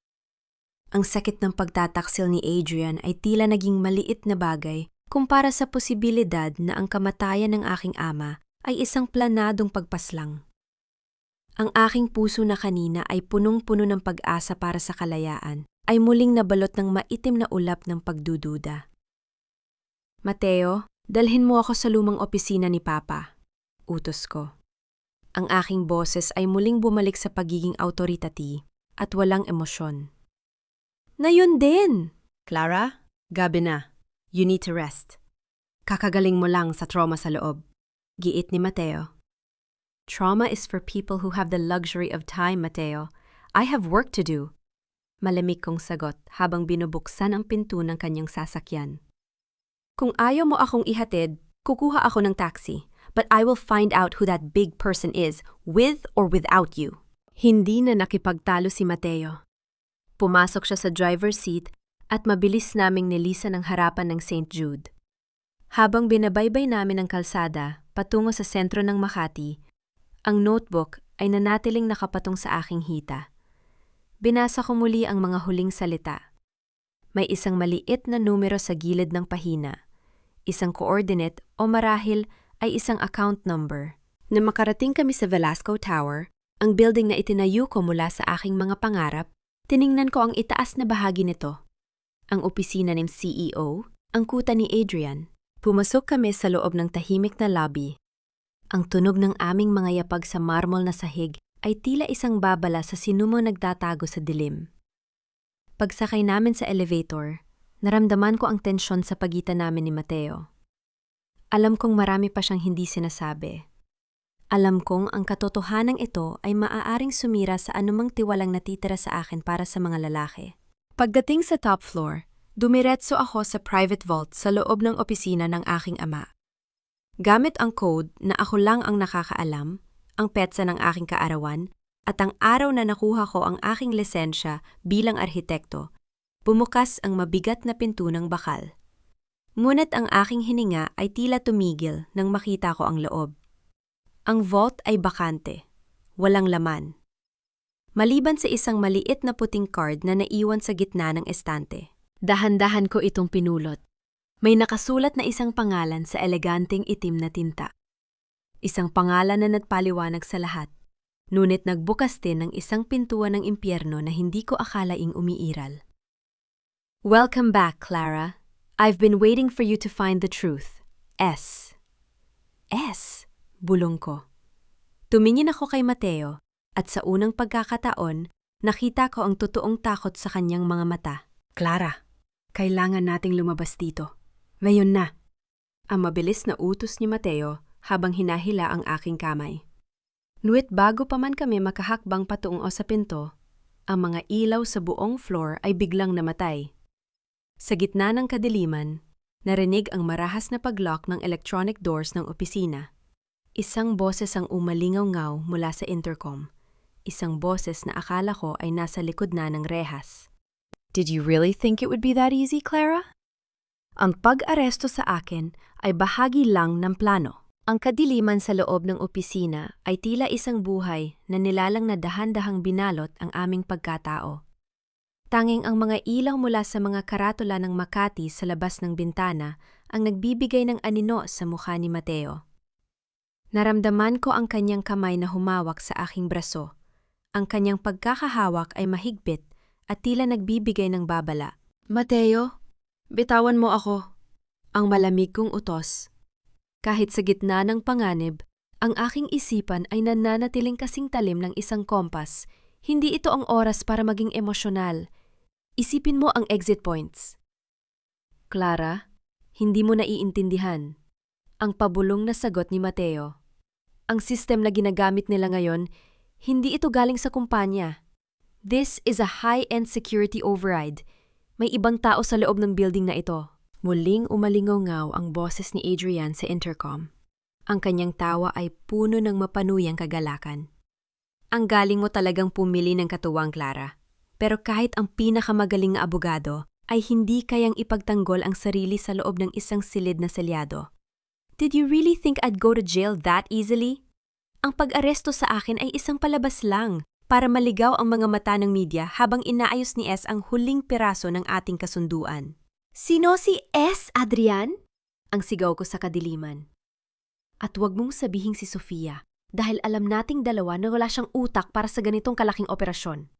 Ang sakit ng pagtataksil ni Adrian ay tila naging maliit na bagay kumpara sa posibilidad na ang kamatayan ng aking ama ay isang planadong pagpaslang. Ang aking puso na kanina ay punong-puno ng pag-asa para sa kalayaan, ay muling nabalot ng maitim na ulap ng pagdududa. Mateo, dalhin mo ako sa lumang opisina ni Papa. Utos ko. Ang aking boses ay muling bumalik sa pagiging autoritati at walang emosyon. Na yun din! Clara, gabi na. You need to rest. Kakagaling mo lang sa trauma sa loob. Giit ni Mateo. Trauma is for people who have the luxury of time, Mateo. I have work to do. Malamig kong sagot habang binubuksan ang pinto ng kanyang sasakyan. Kung ayaw mo akong ihatid, kukuha ako ng taxi. But I will find out who that big person is, with or without you. Hindi na nakipagtalo si Mateo. Pumasok siya sa driver's seat at mabilis naming nilisan ang harapan ng St. Jude. Habang binabaybay namin ang kalsada patungo sa sentro ng Makati, ang notebook ay nanatiling nakapatong sa aking hita. Binasa ko muli ang mga huling salita. May isang maliit na numero sa gilid ng pahina, isang coordinate o marahil ay isang account number. Nang makarating kami sa Velasco Tower, ang building na itinayo ko mula sa aking mga pangarap, tiningnan ko ang itaas na bahagi nito. Ang opisina ng CEO, ang kuta ni Adrian. Pumasok kami sa loob ng tahimik na lobby. Ang tunog ng aming mga yapag sa marmol na sahig ay tila isang babala sa sinumo nagtatago sa dilim. Pagsakay namin sa elevator, naramdaman ko ang tensyon sa pagitan namin ni Mateo. Alam kong marami pa siyang hindi sinasabi. Alam kong ang katotohanan ito ay maaaring sumira sa anumang tiwalang natitira sa akin para sa mga lalaki. Pagdating sa top floor, dumiretso ako sa private vault sa loob ng opisina ng aking ama. Gamit ang code na ako lang ang nakakaalam, ang petsa ng aking kaarawan, at ang araw na nakuha ko ang aking lisensya bilang arhitekto, bumukas ang mabigat na pinto ng bakal. Ngunit ang aking hininga ay tila tumigil nang makita ko ang loob. Ang vault ay bakante, walang laman. Maliban sa isang maliit na puting card na naiwan sa gitna ng estante. Dahan-dahan ko itong pinulot. May nakasulat na isang pangalan sa eleganteng itim na tinta. Isang pangalan na nagpaliwanag sa lahat. Ngunit nagbukas din ng isang pintuan ng impyerno na hindi ko akalaing umiiral. Welcome back, Clara. I've been waiting for you to find the truth. S. S? Bulong ko. Tumingin ako kay Mateo at sa unang pagkakataon, nakita ko ang totoong takot sa kanyang mga mata. Clara, kailangan nating lumabas dito. Ngayon na. Ang mabilis na utos ni Mateo habang hinahila ang aking kamay. Nuwit bago pa man kami makahakbang patungo sa pinto, ang mga ilaw sa buong floor ay biglang namatay. Sa gitna ng kadiliman, narinig ang marahas na paglock ng electronic doors ng opisina. Isang boses ang umalingaw-ngaw mula sa intercom. Isang boses na akala ko ay nasa likod na ng rehas. Did you really think it would be that easy, Clara? Ang pag-aresto sa akin ay bahagi lang ng plano. Ang kadiliman sa loob ng opisina ay tila isang buhay na nilalang na dahan-dahang binalot ang aming pagkatao. Tanging ang mga ilaw mula sa mga karatula ng Makati sa labas ng bintana ang nagbibigay ng anino sa mukha ni Mateo. Naramdaman ko ang kanyang kamay na humawak sa aking braso. Ang kanyang pagkakahawak ay mahigpit at tila nagbibigay ng babala. Mateo, bitawan mo ako. Ang malamig kong utos. Kahit sa gitna ng panganib, ang aking isipan ay nananatiling kasing talim ng isang kompas. Hindi ito ang oras para maging emosyonal. Isipin mo ang exit points. Clara, hindi mo naiintindihan. Ang pabulong na sagot ni Mateo. Ang system na ginagamit nila ngayon, hindi ito galing sa kumpanya. This is a high-end security override. May ibang tao sa loob ng building na ito. Muling umalingaw-ngaw ang boses ni Adrian sa intercom. Ang kanyang tawa ay puno ng mapanuyang kagalakan. Ang galing mo talagang pumili ng katuwang, Clara. Pero kahit ang pinakamagaling na abogado ay hindi kayang ipagtanggol ang sarili sa loob ng isang silid na selyado. Did you really think I'd go to jail that easily? Ang pag-aresto sa akin ay isang palabas lang para maligaw ang mga mata ng media habang inaayos ni S ang huling piraso ng ating kasunduan. Sino si S, Adrian? Ang sigaw ko sa kadiliman. At huwag mong sabihing si Sofia dahil alam nating dalawa na wala siyang utak para sa ganitong kalaking operasyon.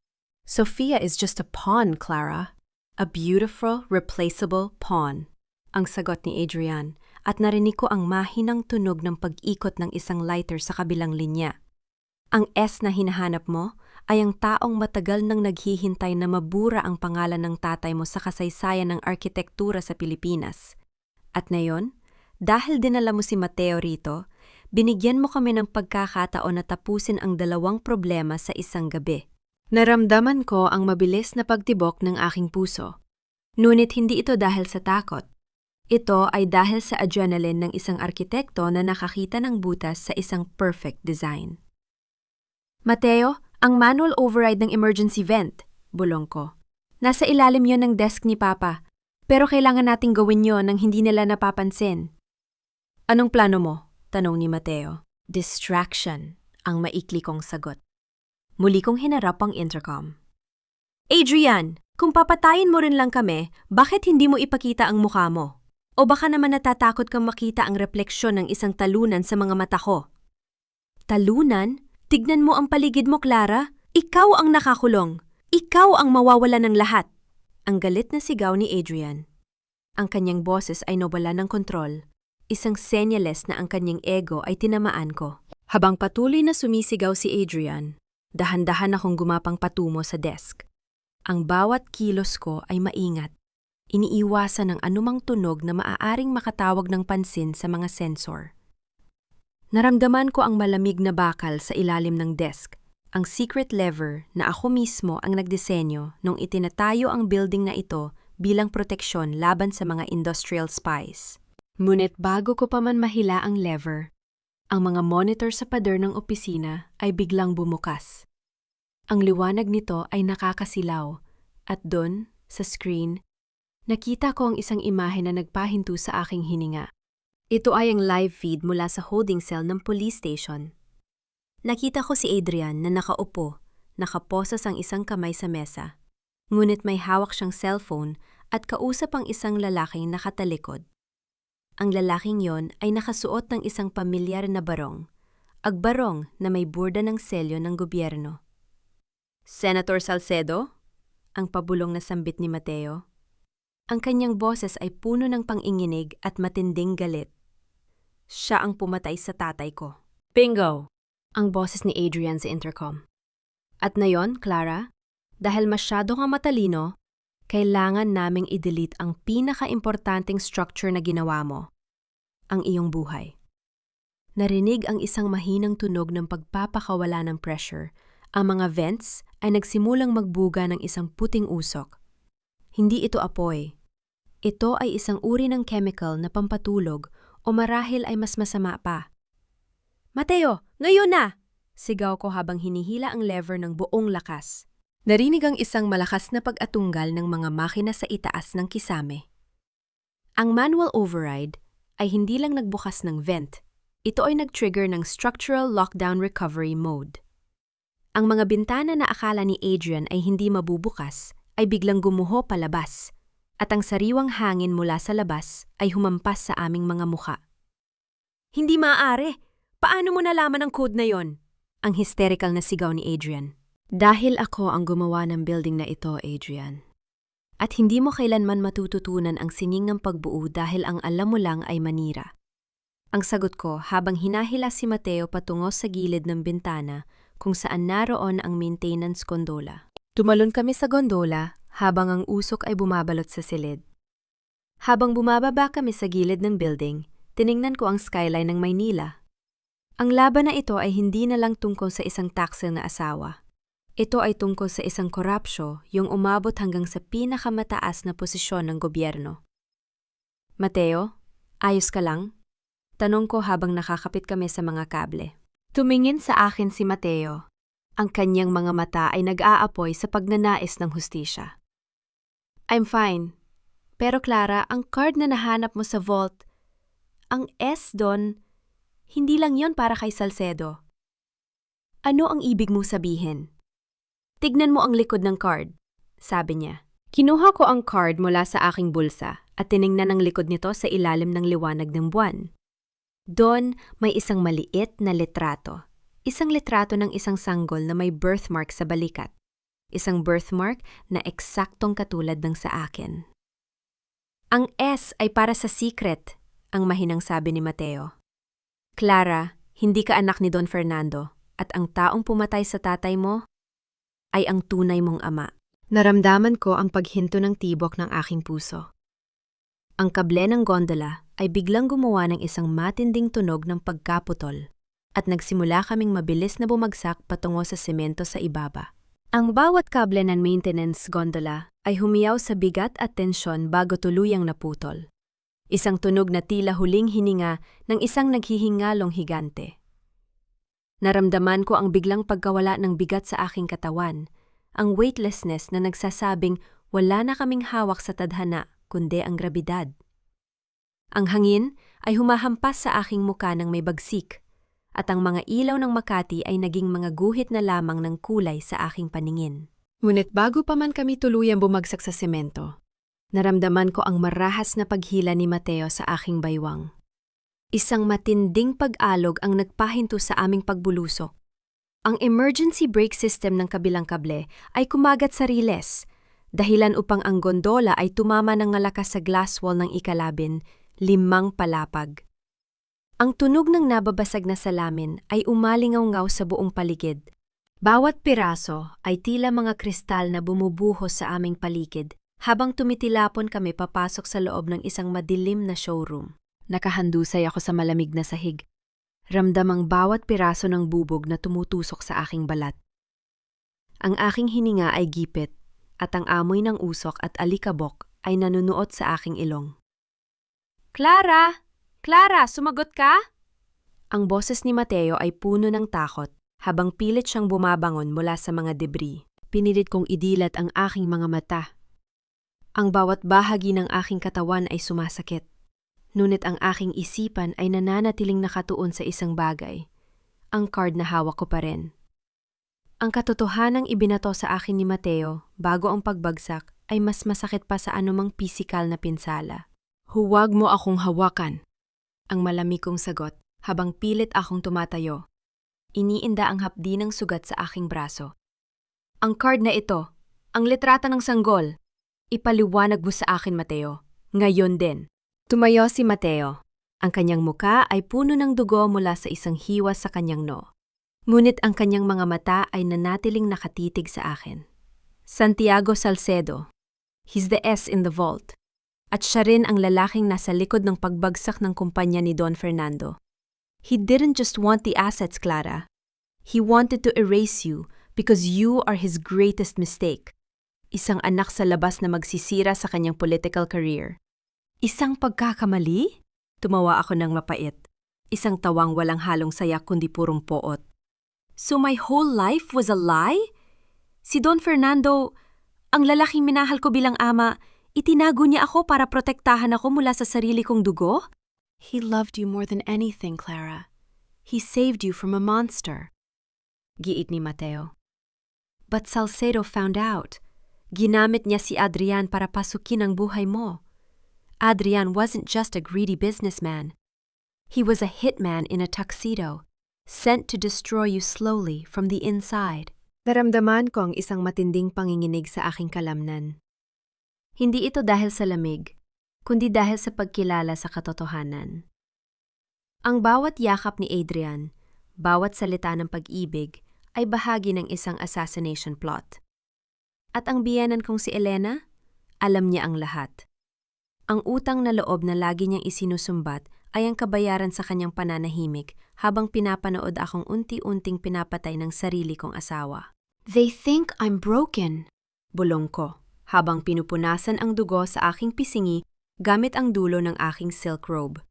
Sofia is just a pawn, Clara. A beautiful, replaceable pawn. Ang sagot ni Adrian at narinig ko ang mahinang tunog ng pag-ikot ng isang lighter sa kabilang linya. Ang S na hinahanap mo ay ang taong matagal nang naghihintay na mabura ang pangalan ng tatay mo sa kasaysayan ng arkitektura sa Pilipinas. At ngayon, dahil dinala mo si Mateo rito, binigyan mo kami ng pagkakataon na tapusin ang dalawang problema sa isang gabi. Naramdaman ko ang mabilis na pagtibok ng aking puso. Ngunit hindi ito dahil sa takot. Ito ay dahil sa adrenaline ng isang arkitekto na nakakita ng butas sa isang perfect design. Mateo, ang manual override ng emergency vent, bulong ko. Nasa ilalim yon ng desk ni Papa, pero kailangan nating gawin yon nang hindi nila napapansin. Anong plano mo? Tanong ni Mateo. Distraction, ang maikli kong sagot. Muli kong hinarap ang intercom. Adrian, kung papatayin mo rin lang kami, bakit hindi mo ipakita ang mukha mo? O baka naman natatakot kang makita ang refleksyon ng isang talunan sa mga mata ko? Talunan? Tignan mo ang paligid mo, Clara. Ikaw ang nakakulong. Ikaw ang mawawala ng lahat. Ang galit na sigaw ni Adrian. Ang kanyang boses ay nawala ng kontrol. Isang senyales na ang kanyang ego ay tinamaan ko. Habang patuloy na sumisigaw si Adrian, dahan-dahan akong gumapang patungo sa desk. Ang bawat kilos ko ay maingat. Iniiwasan ang anumang tunog na maaaring makatawag ng pansin sa mga sensor. Naramdaman ko ang malamig na bakal sa ilalim ng desk, ang secret lever na ako mismo ang nagdisenyo nung itinatayo ang building na ito bilang proteksyon laban sa mga industrial spies. Ngunit bago ko pa man mahila ang lever, ang mga monitor sa pader ng opisina ay biglang bumukas. Ang liwanag nito ay nakakasilaw at doon, sa screen, nakita ko ang isang imahe na nagpahinto sa aking hininga. Ito ay ang live feed mula sa holding cell ng police station. Nakita ko si Adrian na nakaupo, nakaposas ang isang kamay sa mesa. Ngunit may hawak siyang cellphone at kausap ang isang lalaking nakatalikod. Ang lalaking yon ay nakasuot ng isang pamilyar na barong, agbarong na may burda ng selyo ng gobyerno. Senator Salcedo? Ang pabulong na sambit ni Mateo. Ang kanyang boses ay puno ng panginginig at matinding galit. Siya ang pumatay sa tatay ko. Bingo! Ang boses ni Adrian sa intercom. At ngayon, Clara, dahil masyado kang matalino, kailangan naming i-delete ang pinaka-importanting structure na ginawa mo, ang iyong buhay. Narinig ang isang mahinang tunog ng pagpapakawala ng pressure. Ang mga vents ay nagsimulang magbuga ng isang puting usok. Hindi ito apoy. Ito ay isang uri ng chemical na pampatulog o marahil ay mas masama pa. "Mateo, ngayon na!" Sigaw ko habang hinihila ang lever ng buong lakas. Narinig ang isang malakas na pag-atunggal ng mga makina sa itaas ng kisame. Ang manual override ay hindi lang nagbukas ng vent. Ito ay nag-trigger ng structural lockdown recovery mode. Ang mga bintana na akala ni Adrian ay hindi mabubukas ay biglang gumuho palabas at ang sariwang hangin mula sa labas ay humampas sa aming mga mukha. "Hindi maaari! Paano mo nalaman ang code na yon?" Ang hysterical na sigaw ni Adrian. "Dahil ako ang gumawa ng building na ito, Adrian. At hindi mo kailanman matututunan ang sining ng pagbuo dahil ang alam mo lang ay manira." Ang sagot ko habang hinahila si Mateo patungo sa gilid ng bintana kung saan naroon ang maintenance gondola. Tumalon kami sa gondola habang ang usok ay bumabalot sa silid. Habang bumababa kami sa gilid ng building, tiningnan ko ang skyline ng Maynila. Ang laban na ito ay hindi na lang tungkol sa isang taksil na asawa. Ito ay tungkol sa isang korapsyo yung umabot hanggang sa pinakamataas na posisyon ng gobyerno. "Mateo, ayos ka lang?" Tanong ko habang nakakapit kami sa mga kable. Tumingin sa akin si Mateo. Ang kanyang mga mata ay nag-aapoy sa pagnanais ng hustisya. "I'm fine. Pero Clara, ang card na nahanap mo sa vault, ang S doon, hindi lang yon para kay Salcedo." "Ano ang ibig mong sabihin?" "Tignan mo ang likod ng card," sabi niya. Kinuha ko ang card mula sa aking bulsa at tiningnan ang likod nito sa ilalim ng liwanag ng buwan. Doon may isang maliit na litrato. Isang litrato ng isang sanggol na may birthmark sa balikat. Isang birthmark na eksaktong katulad ng sa akin. "Ang S ay para sa secret," ang mahinang sabi ni Mateo. "Clara, hindi ka anak ni Don Fernando at ang taong pumatay sa tatay mo ay ang tunay mong ama." Naramdaman ko ang paghinto ng tibok ng aking puso. Ang kable ng gondola ay biglang gumawa ng isang matinding tunog ng pagkaputol at nagsimula kaming mabilis na bumagsak patungo sa semento sa ibaba. Ang bawat kable ng maintenance gondola ay humiyaw sa bigat at tensyon bago tuluyang naputol. Isang tunog na tila huling hininga ng isang naghihingalong higante. Naramdaman ko ang biglang pagkawala ng bigat sa aking katawan, ang weightlessness na nagsasabing wala na kaming hawak sa tadhana kundi ang grabidad. Ang hangin ay humahampas sa aking muka ng may bagsik, at ang mga ilaw ng Makati ay naging mga guhit na lamang ng kulay sa aking paningin. Ngunit bago pa man kami tuluyang bumagsak sa semento, naramdaman ko ang marahas na paghila ni Mateo sa aking baywang. Isang matinding pag-alog ang nagpahinto sa aming pagbulusok. Ang emergency brake system ng kabilang kable ay kumagat sa riles, dahilan upang ang gondola ay tumama ng malakas sa glass wall ng ikalabin, 5 palapag. Ang tunog ng nababasag na salamin ay umalingaw-ngaw sa buong paligid. Bawat piraso ay tila mga kristal na bumubuhos sa aming paligid habang tumitilapon kami papasok sa loob ng isang madilim na showroom. Nakahandusay ako sa malamig na sahig. Ramdam ang bawat piraso ng bubog na tumutusok sa aking balat. Ang aking hininga ay gipit at ang amoy ng usok at alikabok ay nanunuot sa aking ilong. "Clara! Clara, sumagot ka?" Ang boses ni Mateo ay puno ng takot habang pilit siyang bumabangon mula sa mga debris. Pinilit kong idilat ang aking mga mata. Ang bawat bahagi ng aking katawan ay sumasakit. Ngunit ang aking isipan ay nananatiling nakatuon sa isang bagay. Ang card na hawak ko pa rin. Ang katotohanang ibinato sa akin ni Mateo bago ang pagbagsak ay mas masakit pa sa anumang pisikal na pinsala. "Huwag mo akong hawakan," ang malamig kong sagot habang pilit akong tumatayo. Iniinda ang hapdi ng sugat sa aking braso. "Ang card na ito, ang litrata ng sanggol. Ipaliwanag mo sa akin, Mateo. Ngayon din." Tumayo si Mateo. Ang kanyang muka ay puno ng dugo mula sa isang hiwa sa kanyang noo. Ngunit ang kanyang mga mata ay nanatiling nakatitig sa akin. "Santiago Salcedo. He's the S in the vault. At siya rin ang lalaking nasa likod ng pagbagsak ng kumpanya ni Don Fernando. He didn't just want the assets, Clara. He wanted to erase you because you are his greatest mistake. Isang anak sa labas na magsisira sa kanyang political career. Isang pagkakamali? Tumawa ako ng mapait. Isang tawang walang halong saya kundi purong poot. So my whole life was a lie? Si Don Fernando, ang lalaking minahal ko bilang ama, itinago niya ako para protektahan ako mula sa sarili kong dugo? He loved you more than anything, Clara. He saved you from a monster. Giit ni Mateo. But Salcedo found out. Ginamit niya si Adrian para pasukin ang buhay mo. Adrian wasn't just a greedy businessman. He was a hitman in a tuxedo, sent to destroy you slowly from the inside. Naramdaman ko ang isang matinding panginginig sa aking kalamnan. Hindi ito dahil sa lamig, kundi dahil sa pagkilala sa katotohanan. Ang bawat yakap ni Adrian, bawat salita ng pag-ibig, ay bahagi ng isang assassination plot. At ang biyenan kong si Elena, alam niya ang lahat. Ang utang na loob na lagi niyang isinusumbat ay ang kabayaran sa kanyang pananahimik habang pinapanood akong unti-unting pinapatay ng sarili kong asawa. They think I'm broken, bulong ko, habang pinupunasan ang dugo sa aking pisingi gamit ang dulo ng aking silk robe.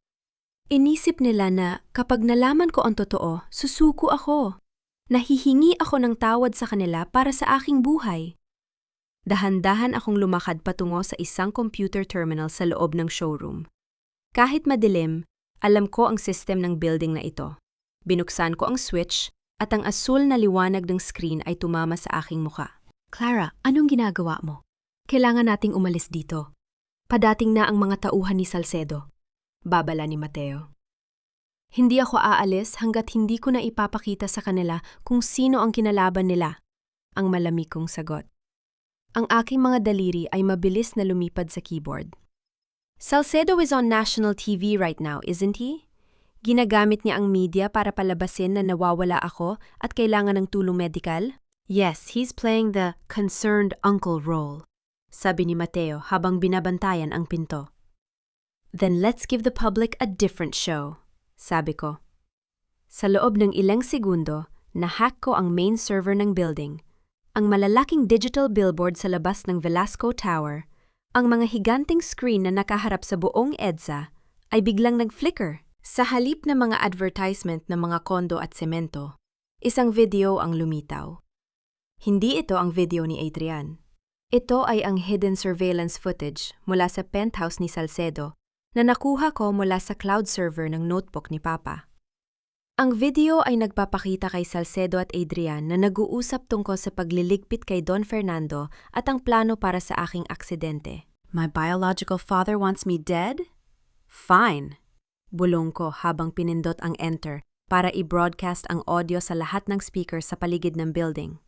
Inisip nila na kapag nalaman ko ang totoo, susuko ako. Nahihingi ako ng tawad sa kanila para sa aking buhay. Dahan-dahan akong lumakad patungo sa isang computer terminal sa loob ng showroom. Kahit madilim, alam ko ang system ng building na ito. Binuksan ko ang switch at ang asul na liwanag ng screen ay tumama sa aking muka. Clara, anong ginagawa mo? Kailangan nating umalis dito. Padating na ang mga tauhan ni Salcedo. Babala ni Mateo. Hindi ako aalis hanggat hindi ko na ipapakita sa kanila kung sino ang kinalaban nila. Ang malamig kong sagot. Ang aking mga daliri ay mabilis na lumipad sa keyboard. Salcedo is on national TV right now, isn't he? Ginagamit niya ang media para palabasin na nawawala ako at kailangan ng tulong medikal? Yes, he's playing the concerned uncle role, sabi ni Mateo habang binabantayan ang pinto. Then let's give the public a different show, sabi ko. Sa loob ng ilang segundo, nahack ko ang main server ng building. Ang malalaking digital billboard sa labas ng Velasco Tower, ang mga higanting screen na nakaharap sa buong EDSA, ay biglang nag-flicker. Sa halip na mga advertisement ng mga kondo at semento, isang video ang lumitaw. Hindi ito ang video ni Adrian. Ito ay ang hidden surveillance footage mula sa penthouse ni Salcedo na nakuha ko mula sa cloud server ng notebook ni Papa. Ang video ay nagpapakita kay Salcedo at Adrian na nag-uusap tungkol sa pagliligpit kay Don Fernando at ang plano para sa aking aksidente. My biological father wants me dead? Fine. Bulong ko habang pinindot ang enter para i-broadcast ang audio sa lahat ng speakers sa paligid ng building.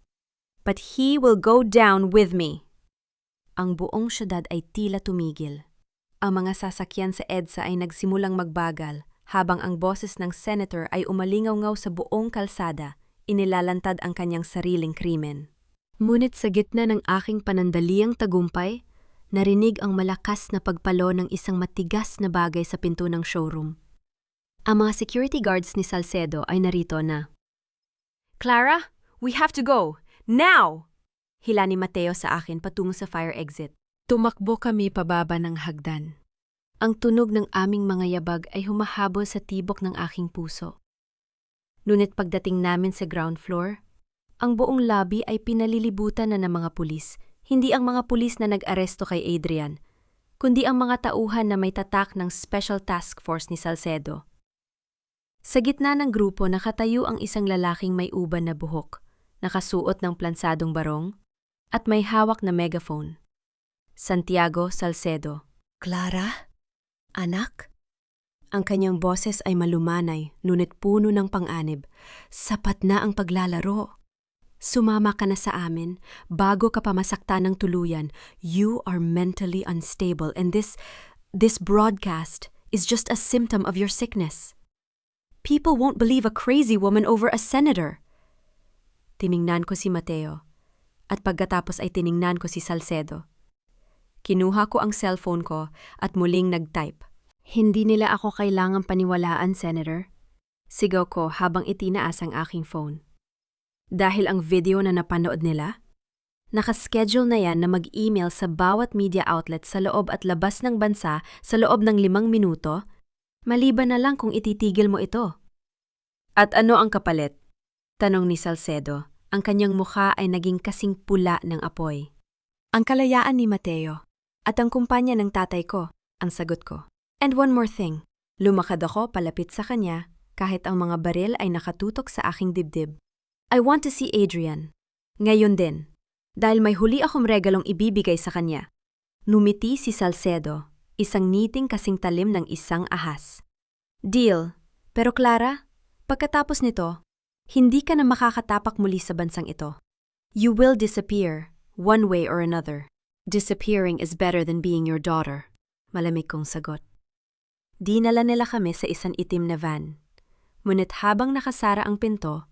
But he will go down with me. Ang buong syudad ay tila tumigil. Ang mga sasakyan sa EDSA ay nagsimulang magbagal habang ang boses ng senator ay umalingaw-ngaw sa buong kalsada, inilalantad ang kanyang sariling krimen. Ngunit sa gitna ng aking panandaliang tagumpay, narinig ang malakas na pagpalo ng isang matigas na bagay sa pinto ng showroom. Ang mga security guards ni Salcedo ay narito na. Clara, we have to go! Now! Hila ni Mateo sa akin patungo sa fire exit. Tumakbo kami pababa ng hagdan. Ang tunog ng aming mga yabag ay humahabol sa tibok ng aking puso. Ngunit pagdating namin sa ground floor, ang buong lobby ay pinalilibutan na ng mga pulis. Hindi ang mga pulis na nag-aresto kay Adrian, kundi ang mga tauhan na may tatak ng Special Task Force ni Salcedo. Sa gitna ng grupo nakatayo ang isang lalaking may uban na buhok, nakasuot ng plansadong barong, at may hawak na megaphone. Santiago Salcedo. Clara? Anak? Ang kanyang boses ay malumanay, ngunit puno ng pang-anib. Sapat na ang paglalaro. Sumama ka na sa amin, bago ka pa masakta ng tuluyan. You are mentally unstable and this broadcast is just a symptom of your sickness. People won't believe a crazy woman over a senator. Tiningnan ko si Mateo, at pagkatapos ay tiningnan ko si Salcedo. Kinuha ko ang cellphone ko at muling nag-type. Hindi nila ako kailangang paniwalaan, Senator. Sigaw ko habang itinaas ang aking phone. Dahil ang video na napanood nila, nakaschedule na yan na mag-email sa bawat media outlet sa loob at labas ng bansa sa loob ng 5 minuto, maliban na lang kung ititigil mo ito. At ano ang kapalit? Tanong ni Salcedo. Ang kanyang mukha ay naging kasing pula ng apoy. Ang kalayaan ni Mateo at ang kumpanya ng tatay ko, ang sagot ko. And one more thing, lumakad ako palapit sa kanya kahit ang mga baril ay nakatutok sa aking dibdib. I want to see Adrian. Ngayon din, dahil may huli akong regalong ibibigay sa kanya. Numiti si Salcedo, isang ngiting kasing talim ng isang ahas. Deal, pero Clara, pagkatapos nito, hindi ka na makakatapak muli sa bansang ito. You will disappear, one way or another. Disappearing is better than being your daughter. Malamig kong sagot. Dinala nila kami sa isang itim na van. Ngunit habang nakasara ang pinto,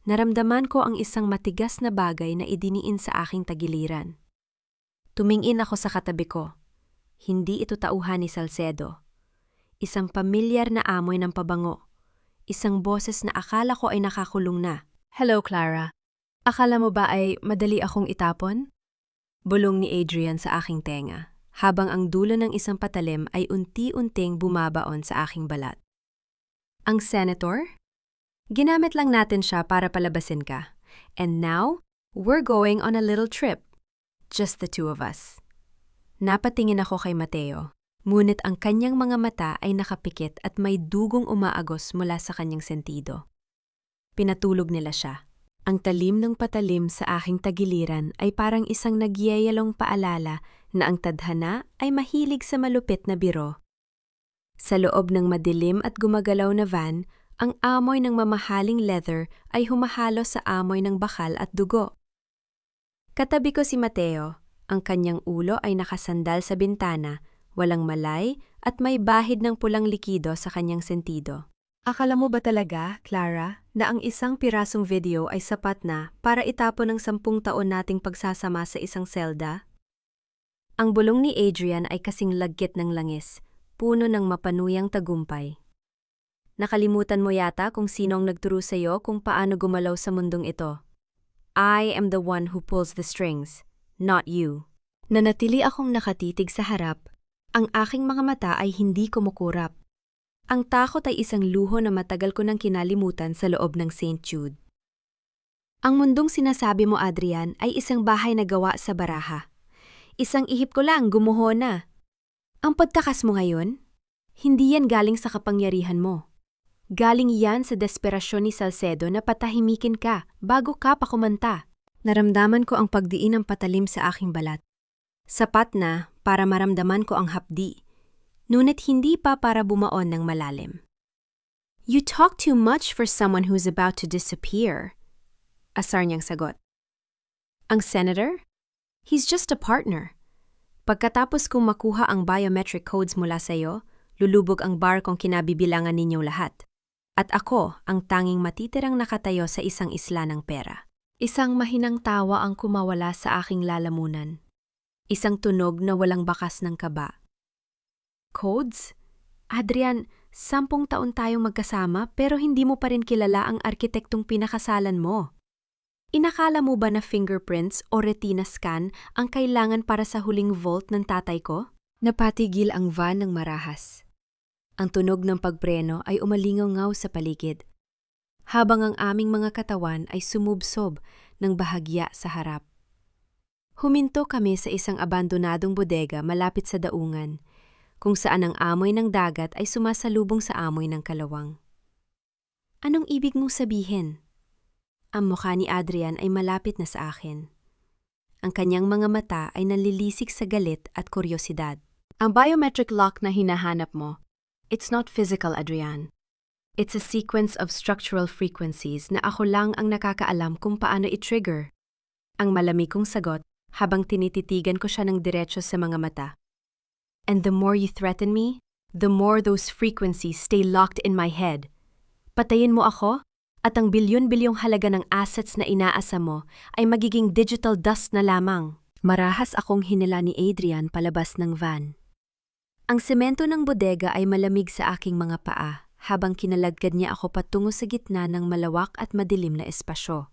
naramdaman ko ang isang matigas na bagay na idiniin sa aking tagiliran. Tumingin ako sa katabi ko. Hindi ito tauhan ni Salcedo. Isang pamilyar na amoy ng pabango. Isang boses na akala ko ay nakakulong na. Hello, Clara. Akala mo ba ay madali akong itapon? Bulong ni Adrian sa aking tenga, habang ang dulo ng isang patalim ay unti-unting bumabaon sa aking balat. Ang senator? Ginamit lang natin siya para palabasin ka. And now, we're going on a little trip. Just the two of us. Napatingin ako kay Mateo, ngunit ang kanyang mga mata ay nakapikit at may dugong umaagos mula sa kanyang sentido. Pinatulog nila siya. Ang talim ng patalim sa aking tagiliran ay parang isang nagyayalong paalala na ang tadhana ay mahilig sa malupit na biro. Sa loob ng madilim at gumagalaw na van, ang amoy ng mamahaling leather ay humahalo sa amoy ng bakal at dugo. Katabi ko si Mateo, ang kanyang ulo ay nakasandal sa bintana, walang malay at may bahid ng pulang likido sa kanyang sentido. Akala mo ba talaga, Clara, na ang isang pirasong video ay sapat na para itapon ng 10 taon nating pagsasama sa isang selda? Ang bulong ni Adrian ay kasing laggit ng langis, puno ng mapanuyang tagumpay. Nakalimutan mo yata kung sino ang nagturo sa iyo kung paano gumalaw sa mundong ito. I am the one who pulls the strings, not you. Nanatili akong nakatitig sa harap. Ang aking mga mata ay hindi kumukurap. Ang takot ay isang luho na matagal ko nang kinalimutan sa loob ng St. Jude. Ang mundong sinasabi mo, Adrian, ay isang bahay na gawa sa baraha. Isang ihip ko lang, gumuho na. Ang pagtakas mo ngayon, hindi yan galing sa kapangyarihan mo. Galing yan sa desperasyon ni Salcedo na patahimikin ka bago ka pa kumanta. Naramdaman ko ang pagdiin ng patalim sa aking balat. Sapat na para maramdaman ko ang hapdi, ngunit hindi pa para bumaon ng malalim. You talk too much for someone who's about to disappear, asar niyang sagot. Ang senator? He's just a partner. Pagkatapos kong makuha ang biometric codes mula sa iyo, lulubog ang bar kong kinabibilangan ninyong lahat. At ako ang tanging matitirang nakatayo sa isang isla ng pera. Isang mahinang tawa ang kumawala sa aking lalamunan. Isang tunog na walang bakas ng kaba. Codes? Adrian, 10 taon tayong magkasama pero hindi mo pa rin kilala ang arkitektong pinakasalan mo. Inakala mo ba na fingerprints o retina scan ang kailangan para sa huling vault ng tatay ko? Napatigil ang van ng marahas. Ang tunog ng pagpreno ay umalingaw-ngaw sa paligid, habang ang aming mga katawan ay sumubsob ng bahagya sa harap. Huminto kami sa isang abandonadong bodega malapit sa daungan, kung saan ang amoy ng dagat ay sumasalubong sa amoy ng kalawang. Anong ibig mong sabihin? Ang mukha ni Adrian ay malapit na sa akin. Ang kanyang mga mata ay nalilisik sa galit at kuryosidad. Ang biometric lock na hinahanap mo, it's not physical, Adrian. It's a sequence of structural frequencies na ako lang ang nakakaalam kung paano i-trigger. Ang malamig kong sagot habang tinititigan ko siya ng diretso sa mga mata. And the more you threaten me, the more those frequencies stay locked in my head. Patayin mo ako, at ang bilyon-bilyong halaga ng assets na inaasa mo ay magiging digital dust na lamang. Marahas akong hinila ni Adrian palabas ng van. Ang semento ng bodega ay malamig sa aking mga paa habang kinalagkad niya ako patungo sa gitna ng malawak at madilim na espasyo.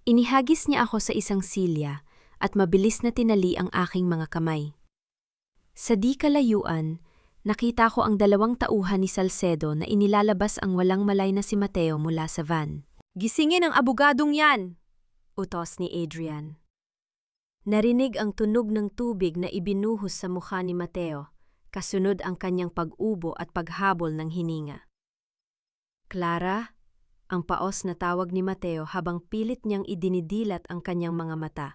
Inihagis niya ako sa isang silya at mabilis na tinali ang aking mga kamay. Sa di kalayuan, nakita ko ang 2 tauhan ni Salcedo na inilalabas ang walang malay na si Mateo mula sa van. Gisingin ang abogadong yan! Utos ni Adrian. Narinig ang tunog ng tubig na ibinuhos sa mukha ni Mateo, kasunod ang kanyang pag-ubo at paghabol ng hininga. Clara, ang paos na tawag ni Mateo habang pilit niyang idinidilat ang kanyang mga mata.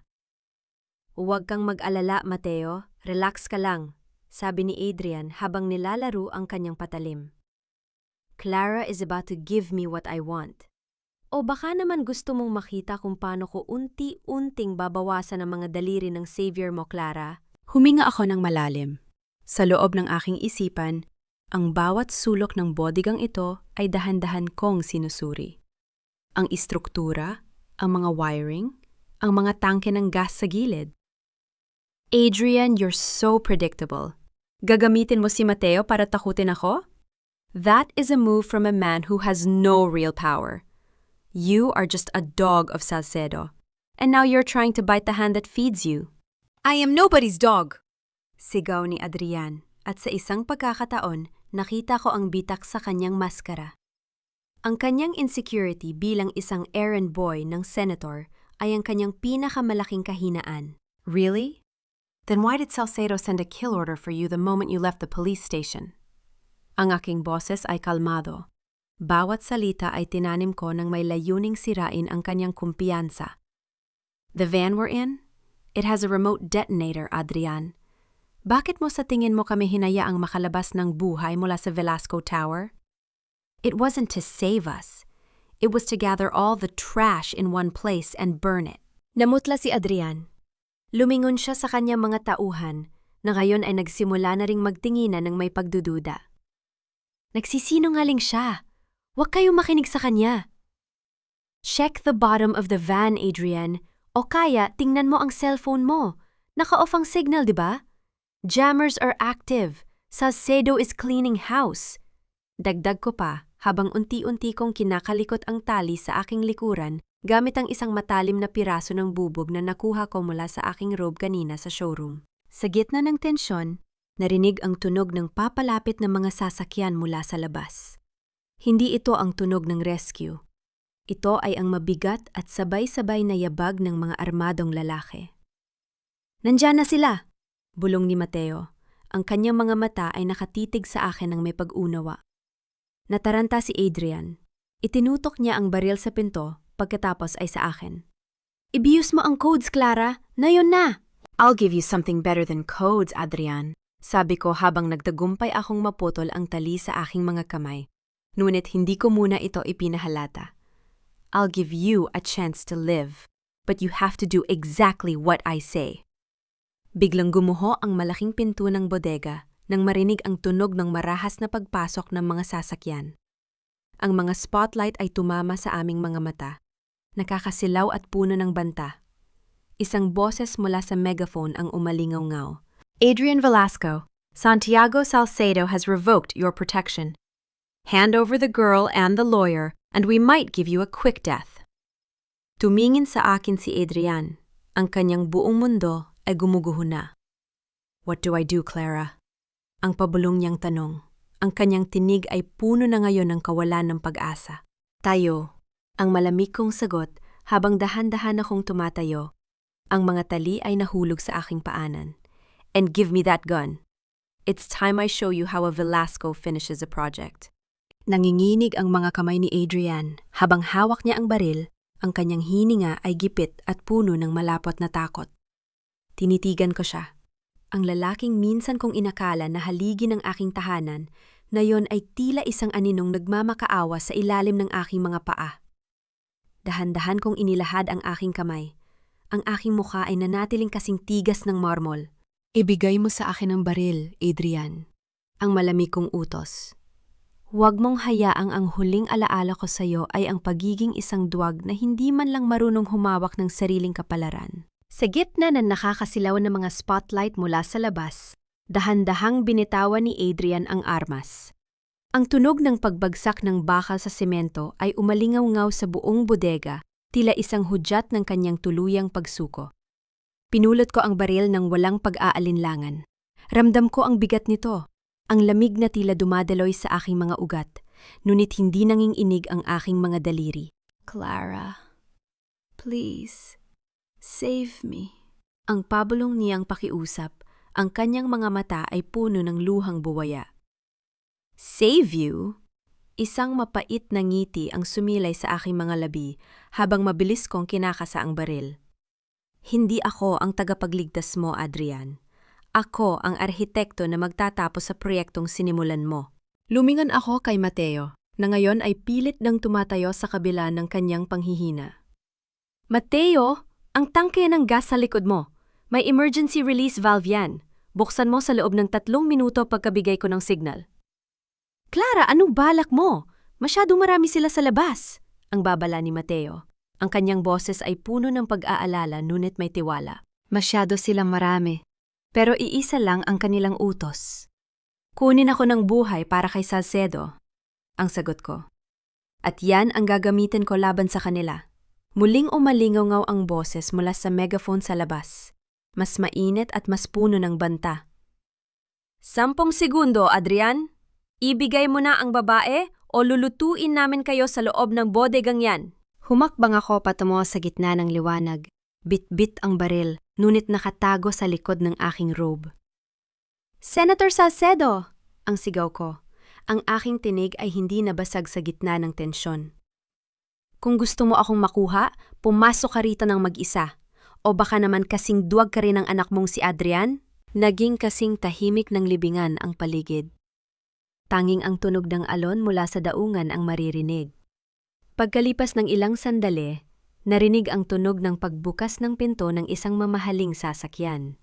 Huwag kang mag-alala, Mateo. Relax ka lang, sabi ni Adrian habang nilalaro ang kanyang patalim. Clara is about to give me what I want. O baka naman gusto mong makita kung paano ko unti-unting babawasan ang mga daliri ng savior mo, Clara. Huminga ako ng malalim. Sa loob ng aking isipan, ang bawat sulok ng bodygang ito ay dahan-dahan kong sinusuri. Ang istruktura, ang mga wiring, ang mga tangke ng gas sa gilid. Adrian, you're so predictable. Gagamitin mo si Mateo para takutin ako? That is a move from a man who has no real power. You are just a dog of Salcedo, and now you're trying to bite the hand that feeds you. I am nobody's dog! Sigaw ni Adrian, at sa isang pagkakataon, nakita ko ang bitak sa kanyang maskara. Ang kanyang insecurity bilang isang errand boy ng senator ay ang kanyang pinakamalaking kahinaan. Really? Then why did Salcedo send a kill order for you the moment you left the police station? Ang aking boses ay kalmado. Bawat salita ay tinanim ko nang may layuning sirain ang kanyang kumpiyansa. The van we're in? It has a remote detonator, Adrian. Bakit mo sa tingin mo kami hinayaang makalabas ng buhay mula sa Velasco Tower? It wasn't to save us. It was to gather all the trash in one place and burn it. Namutla si Adrian. Lumingon siya sa kanyang mga tauhan na ngayon ay nagsimula na ring magtinginan ng may pagdududa. Nagsisinungaling siya. Huwag kayong makinig sa kanya. Check the bottom of the van, Adrian. O kaya, tingnan mo ang cellphone mo. Naka-off ang signal, di ba? Jammers are active. Salcedo is cleaning house. Dagdag ko pa habang unti-unti kong kinakalikot ang tali sa aking likuran gamit ang isang matalim na piraso ng bubog na nakuha ko mula sa aking robe kanina sa showroom. Sa gitna ng tensyon, narinig ang tunog ng papalapit na mga sasakyan mula sa labas. Hindi ito ang tunog ng rescue. Ito ay ang mabigat at sabay-sabay na yabag ng mga armadong lalaki. Nandiyan na sila! Bulong ni Mateo. Ang kanyang mga mata ay nakatitig sa akin ng may pag-unawa. Nataranta si Adrian. Itinutok niya ang baril sa pinto, pagkatapos ay sa akin. Ibiyus mo ang codes, Clara. Nayon na! I'll give you something better than codes, Adrian. Sabi ko habang nagtagumpay akong maputol ang tali sa aking mga kamay. Ngunit hindi ko muna ito ipinahalata. I'll give you a chance to live, but you have to do exactly what I say. Biglang gumuho ang malaking pinto ng bodega nang marinig ang tunog ng marahas na pagpasok ng mga sasakyan. Ang mga spotlight ay tumama sa aming mga mata. Nakakasilaw at puno ng banta. Isang boses mula sa megaphone ang umalingaw-ngaw. Adrian Velasco, Santiago Salcedo has revoked your protection. Hand over the girl and the lawyer, and we might give you a quick death. Tumingin sa akin si Adrian. Ang kanyang buong mundo ay gumuguho na. What do I do, Clara? Ang pabulong niyang tanong. Ang kanyang tinig ay puno na ngayon ng kawalan ng pag-asa. Tayo, ang malamig kong sagot habang dahan-dahan akong tumatayo. Ang mga tali ay nahulog sa aking paanan. And give me that gun. It's time I show you how a Velasco finishes a project. Nanginginig ang mga kamay ni Adrian. Habang hawak niya ang baril, ang kanyang hininga ay gipit at puno ng malapot na takot. Tinitigan ko siya. Ang lalaking minsan kong inakala na haligi ng aking tahanan, na yon ay tila isang aninong nagmamakaawa sa ilalim ng aking mga paa. Dahan-dahan kong inilahad ang aking kamay. Ang aking mukha ay nanatiling kasing tigas ng marmol. Ibigay mo sa akin ang baril, Adrian. Ang malamig kong utos. Huwag mong hayaang ang huling alaala ko sa iyo ay ang pagiging isang duwag na hindi man lang marunong humawak ng sariling kapalaran. Sa gitna ng nakakasilaw na mga spotlight mula sa labas, dahan-dahang binitawan ni Adrian ang armas. Ang tunog ng pagbagsak ng bakal sa semento ay umalingaw-ngaw sa buong bodega, tila isang hudyat ng kanyang tuluyang pagsuko. Pinulot ko ang baril ng walang pag-aalinlangan. Ramdam ko ang bigat nito, ang lamig na tila dumadaloy sa aking mga ugat, ngunit hindi nanginginig ang aking mga daliri. Clara, please, save me. Ang pabulong niyang pakiusap, ang kanyang mga mata ay puno ng luhang buwaya. Save you? Isang mapait na ngiti ang sumilay sa aking mga labi habang mabilis kong kinakasa ang baril. Hindi ako ang tagapagligtas mo, Adrian. Ako ang arhitekto na magtatapos sa proyektong sinimulan mo. Lumingan ako kay Mateo, na ngayon ay pilit ng tumatayo sa kabila ng kanyang panghihina. Mateo, ang tangke ng gas sa likod mo. May emergency release valve yan. Buksan mo sa loob ng 3 minuto pagkabigay ko ng signal. Clara, anong balak mo? Masyadong marami sila sa labas. Ang babala ni Mateo. Ang kanyang boses ay puno ng pag-aalala ngunit may tiwala. Masyado silang marami. Pero iisa lang ang kanilang utos. Kunin ako ng buhay para kay Salcedo. Ang sagot ko. At yan ang gagamitin ko laban sa kanila. Muling umalingaw ang boses mula sa megaphone sa labas. Mas mainit at mas puno ng banta. 10 segundo, Adrian. Ibigay mo na ang babae o lulutuin namin kayo sa loob ng bodegang yan. Humakbang ako patungo sa gitna ng liwanag. Bit-bit ang baril, ngunit nakatago sa likod ng aking robe. Senator Salcedo! Ang sigaw ko. Ang aking tinig ay hindi nabasag sa gitna ng tensyon. Kung gusto mo akong makuha, pumasok ka rito ng mag-isa. O baka naman kasing duwag ka rin ng anak mong si Adrian? Naging kasing tahimik ng libingan ang paligid. Tanging ang tunog ng alon mula sa daungan ang maririnig. Pagkalipas ng ilang sandali, narinig ang tunog ng pagbukas ng pinto ng isang mamahaling sasakyan.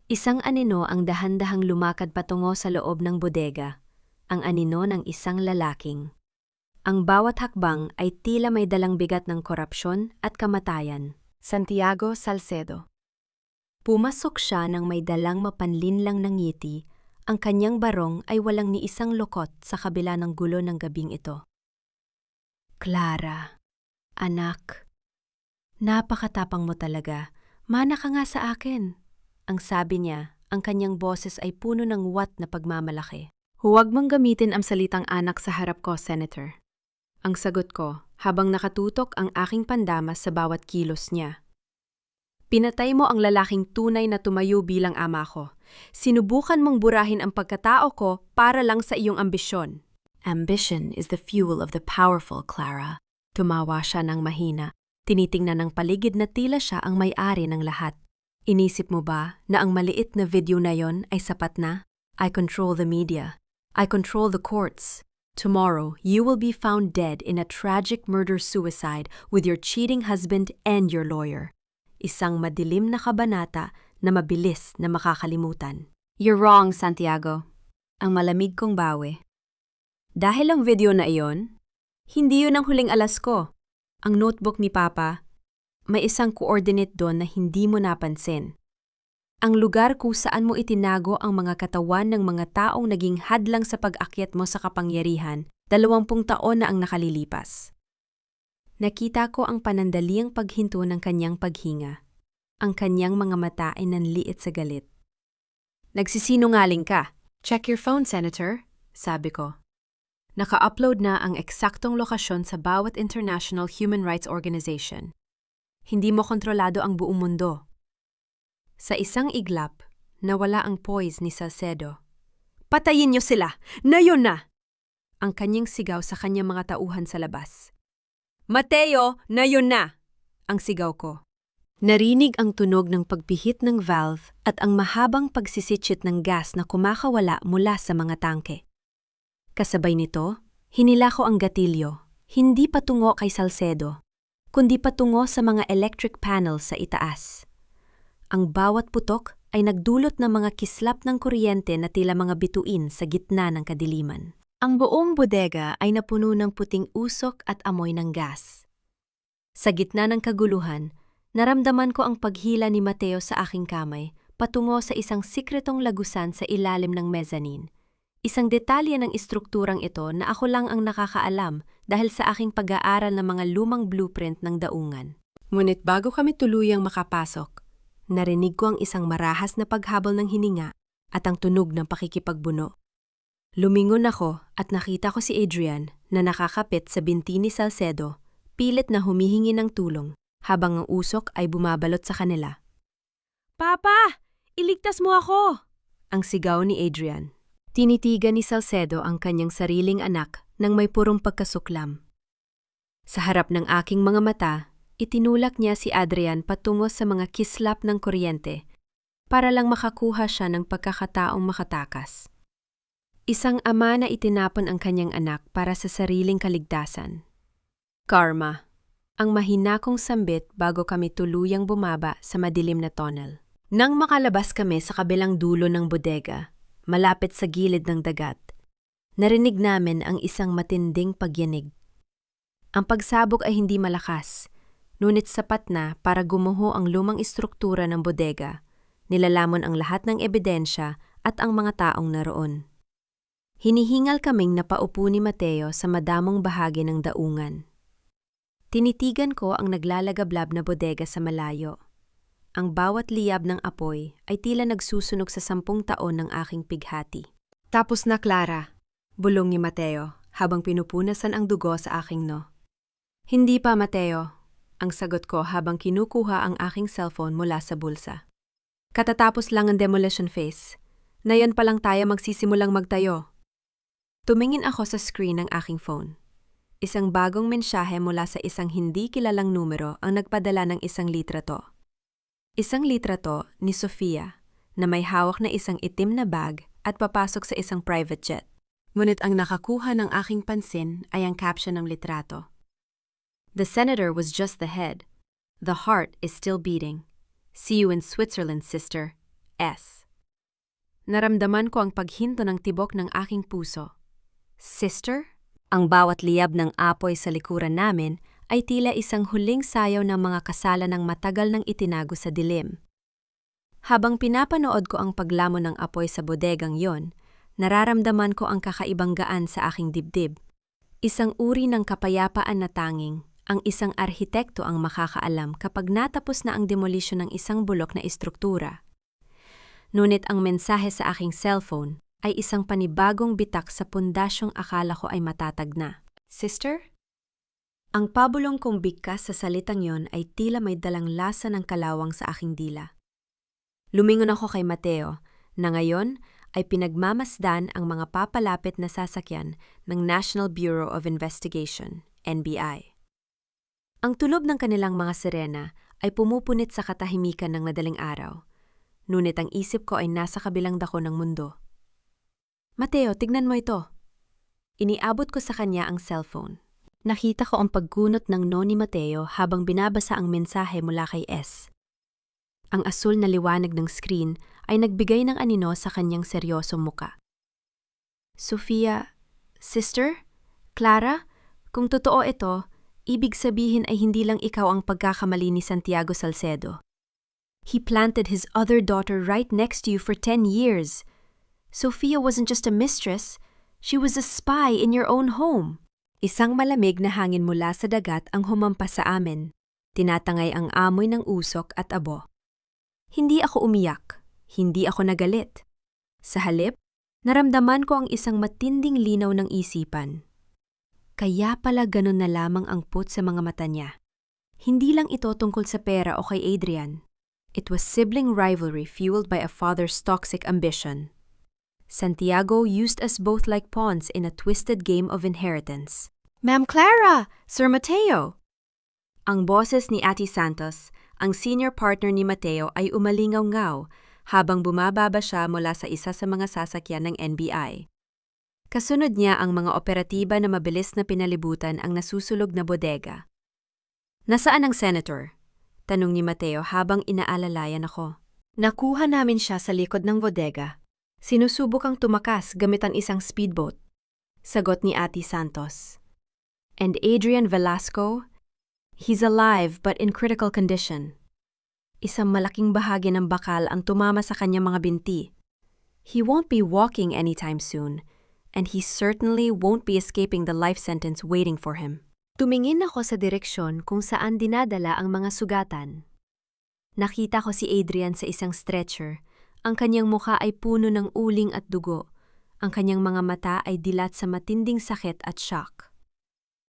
Isang anino ang dahan-dahang lumakad patungo sa loob ng bodega, ang anino ng isang lalaking. Ang bawat hakbang ay tila may dalang bigat ng korupsyon at kamatayan. Santiago Salcedo. Pumasok siya nang may dalang mapanlinlang ng ngiti. Ang kanyang barong ay walang ni isang lokot sa kabila ng gulo ng gabing ito. Clara, anak, napakatapang mo talaga. Mana ka nga sa akin. Ang sabi niya, ang kanyang boses ay puno ng wat na pagmamalaki. Huwag mong gamitin ang salitang anak sa harap ko, Senator. Ang sagot ko, habang nakatutok ang aking pandamas sa bawat kilos niya. Pinatay mo ang lalaking tunay na tumayo bilang ama ko. Sinubukan mong burahin ang pagkatao ko para lang sa iyong ambisyon. Ambition is the fuel of the powerful, Clara. Tumawa siya ng mahina. Tinitingnan ng paligid na tila siya ang may-ari ng lahat. Inisip mo ba na ang maliit na video na yon ay sapat na? I control the media. I control the courts. Tomorrow, you will be found dead in a tragic murder-suicide with your cheating husband and your lawyer. Isang madilim na kabanata na mabilis na makakalimutan. You're wrong, Santiago. Ang malamig kong bawi. Dahil ang video na iyon, hindi yun ang huling alas ko. Ang notebook ni Papa, may isang coordinate doon na hindi mo napansin. Ang lugar kung saan mo itinago ang mga katawan ng mga taong naging hadlang sa pag-akyat mo sa kapangyarihan, 20 taon na ang nakalilipas. Nakita ko ang panandaliang paghinto ng kanyang paghinga. Ang kanyang mga mata ay nanliit sa galit. Nagsisinungaling ka. Check your phone, Senator, sabi ko. Naka-upload na ang eksaktong lokasyon sa bawat international human rights organization. Hindi mo kontrolado ang buong mundo. Sa isang iglap, nawala ang poise ni Salcedo. Patayin niyo sila! Nayon na! Ang kanyang sigaw sa kanyang mga tauhan sa labas. Mateo, nayon na! Ang sigaw ko. Narinig ang tunog ng pagpihit ng valve at ang mahabang pagsisitsit ng gas na kumakawala mula sa mga tangke. Kasabay nito, hinila ko ang gatilyo, hindi patungo kay Salcedo, kundi patungo sa mga electric panels sa itaas. Ang bawat putok ay nagdulot ng mga kislap ng kuryente na tila mga bituin sa gitna ng kadiliman. Ang buong bodega ay napuno ng puting usok at amoy ng gas. Sa gitna ng kaguluhan, naramdaman ko ang paghila ni Mateo sa aking kamay patungo sa isang sikretong lagusan sa ilalim ng mezzanine. Isang detalye ng istrukturang ito na ako lang ang nakakaalam dahil sa aking pag-aaral ng mga lumang blueprint ng daungan. Ngunit bago kami tuluyang makapasok, narinig ko ang isang marahas na paghabol ng hininga at ang tunog ng pakikipagbuno. Lumingon ako at nakita ko si Adrian na nakakapit sa binti ni Salcedo, pilit na humihingi ng tulong habang ang usok ay bumabalot sa kanila. Papa! Iligtas mo ako! Ang sigaw ni Adrian. Tinitigan ni Salcedo ang kanyang sariling anak nang may purong pagkasuklam. Sa harap ng aking mga mata, itinulak niya si Adrian patungo sa mga kislap ng kuryente para lang makakuha siya ng pagkakataong makatakas. Isang ama na itinapon ang kanyang anak para sa sariling kaligtasan. Karma, ang mahinakong sambit bago kami tuluyang bumaba sa madilim na tunnel. Nang makalabas kami sa kabilang dulo ng bodega, malapit sa gilid ng dagat, narinig namin ang isang matinding pagyanig. Ang pagsabog ay hindi malakas, ngunit sapat na para gumuho ang lumang istruktura ng bodega, nilalamon ang lahat ng ebidensya at ang mga taong naroon. Hinihingal kaming napaupo ni Mateo sa madamong bahagi ng daungan. Tinitigan ko ang naglalagablab na bodega sa malayo. Ang bawat liyab ng apoy ay tila nagsusunog sa 10 taon ng aking pighati. Tapos na, Clara, bulong ni Mateo habang pinupunasan ang dugo sa aking no. Hindi pa, Mateo, ang sagot ko habang kinukuha ang aking cellphone mula sa bulsa. Katatapos lang ang demolition phase. Nayon pa lang tayo magsisimulang magtayo. Tumingin ako sa screen ng aking phone. Isang bagong mensahe mula sa isang hindi kilalang numero ang nagpadala ng isang litrato. Isang litrato ni Sofia na may hawak na isang itim na bag at papasok sa isang private jet. Ngunit ang nakakuha ng aking pansin ay ang caption ng litrato. The senator was just the head. The heart is still beating. See you in Switzerland, sister. S. Naramdaman ko ang paghinto ng tibok ng aking puso. Sister? Ang bawat liyab ng apoy sa likuran namin ay tila isang huling sayaw ng mga kasalan ng matagal nang itinago sa dilim. Habang pinapanood ko ang paglamon ng apoy sa bodegang yon, nararamdaman ko ang kakaibang gaan sa aking dibdib. Isang uri ng kapayapaan na tanging ang isang arhitekto ang makakaalam kapag natapos na ang demolisyon ng isang bulok na istruktura. Ngunit ang mensahe sa aking cellphone ay isang panibagong bitak sa pundasyong akala ko ay matatag na. Sister? Ang pabulong kong bigkas sa salitang yon ay tila may dalang lasa ng kalawang sa aking dila. Lumingon ako kay Mateo na ngayon ay pinagmamasdan ang mga papalapit na sasakyan ng National Bureau of Investigation, NBI. Ang tulob ng kanilang mga sirena ay pumupunit sa katahimikan ng madaling araw, ngunit ang isip ko ay nasa kabilang dako ng mundo. Mateo, tignan mo ito. Iniabot ko sa kanya ang cellphone. Nakita ko ang pagkunot ng no ni Mateo habang binabasa ang mensahe mula kay S. Ang asul na liwanag ng screen ay nagbigay ng anino sa kanyang seryosong muka. Sofia, sister? Clara? Kung totoo ito, ibig sabihin ay hindi lang ikaw ang pagkakamali ni Santiago Salcedo. He planted his other daughter right next to you for 10 years. Sofia wasn't just a mistress, she was a spy in your own home. Isang malamig na hangin mula sa dagat ang humampas sa amin. Tinatangay ang amoy ng usok at abo. Hindi ako umiyak, hindi ako nagalit. Sa halip, naramdaman ko ang isang matinding linaw ng isipan. Kaya pala ganun na lamang ang put sa mga mata niya. Hindi lang ito tungkol sa pera o kay Adrian. It was sibling rivalry fueled by a father's toxic ambition. Santiago used us both like pawns in a twisted game of inheritance. Ma'am Clara! Sir Mateo! Ang boses ni Ate Santos, ang senior partner ni Mateo ay umalingaw-ngaw habang bumababa siya mula sa isa sa mga sasakyan ng NBI. Kasunod niya ang mga operatiba na mabilis na pinalibutan ang nasusulog na bodega. Nasaan ang senator? Tanong ni Mateo habang inaalalayan ako. Nakuha namin siya sa likod ng bodega. Sinusubukang tumakas gamit ang isang speedboat. Sagot ni Ate Santos. And Adrian Velasco? He's alive but in critical condition. Isang malaking bahagi ng bakal ang tumama sa kanyang mga binti. He won't be walking anytime soon, and he certainly won't be escaping the life sentence waiting for him. Tumingin ako sa direksyon kung saan dinadala ang mga sugatan. Nakita ko si Adrian sa isang stretcher. Ang kanyang mukha ay puno ng uling at dugo. Ang kanyang mga mata ay dilat sa matinding sakit at shock.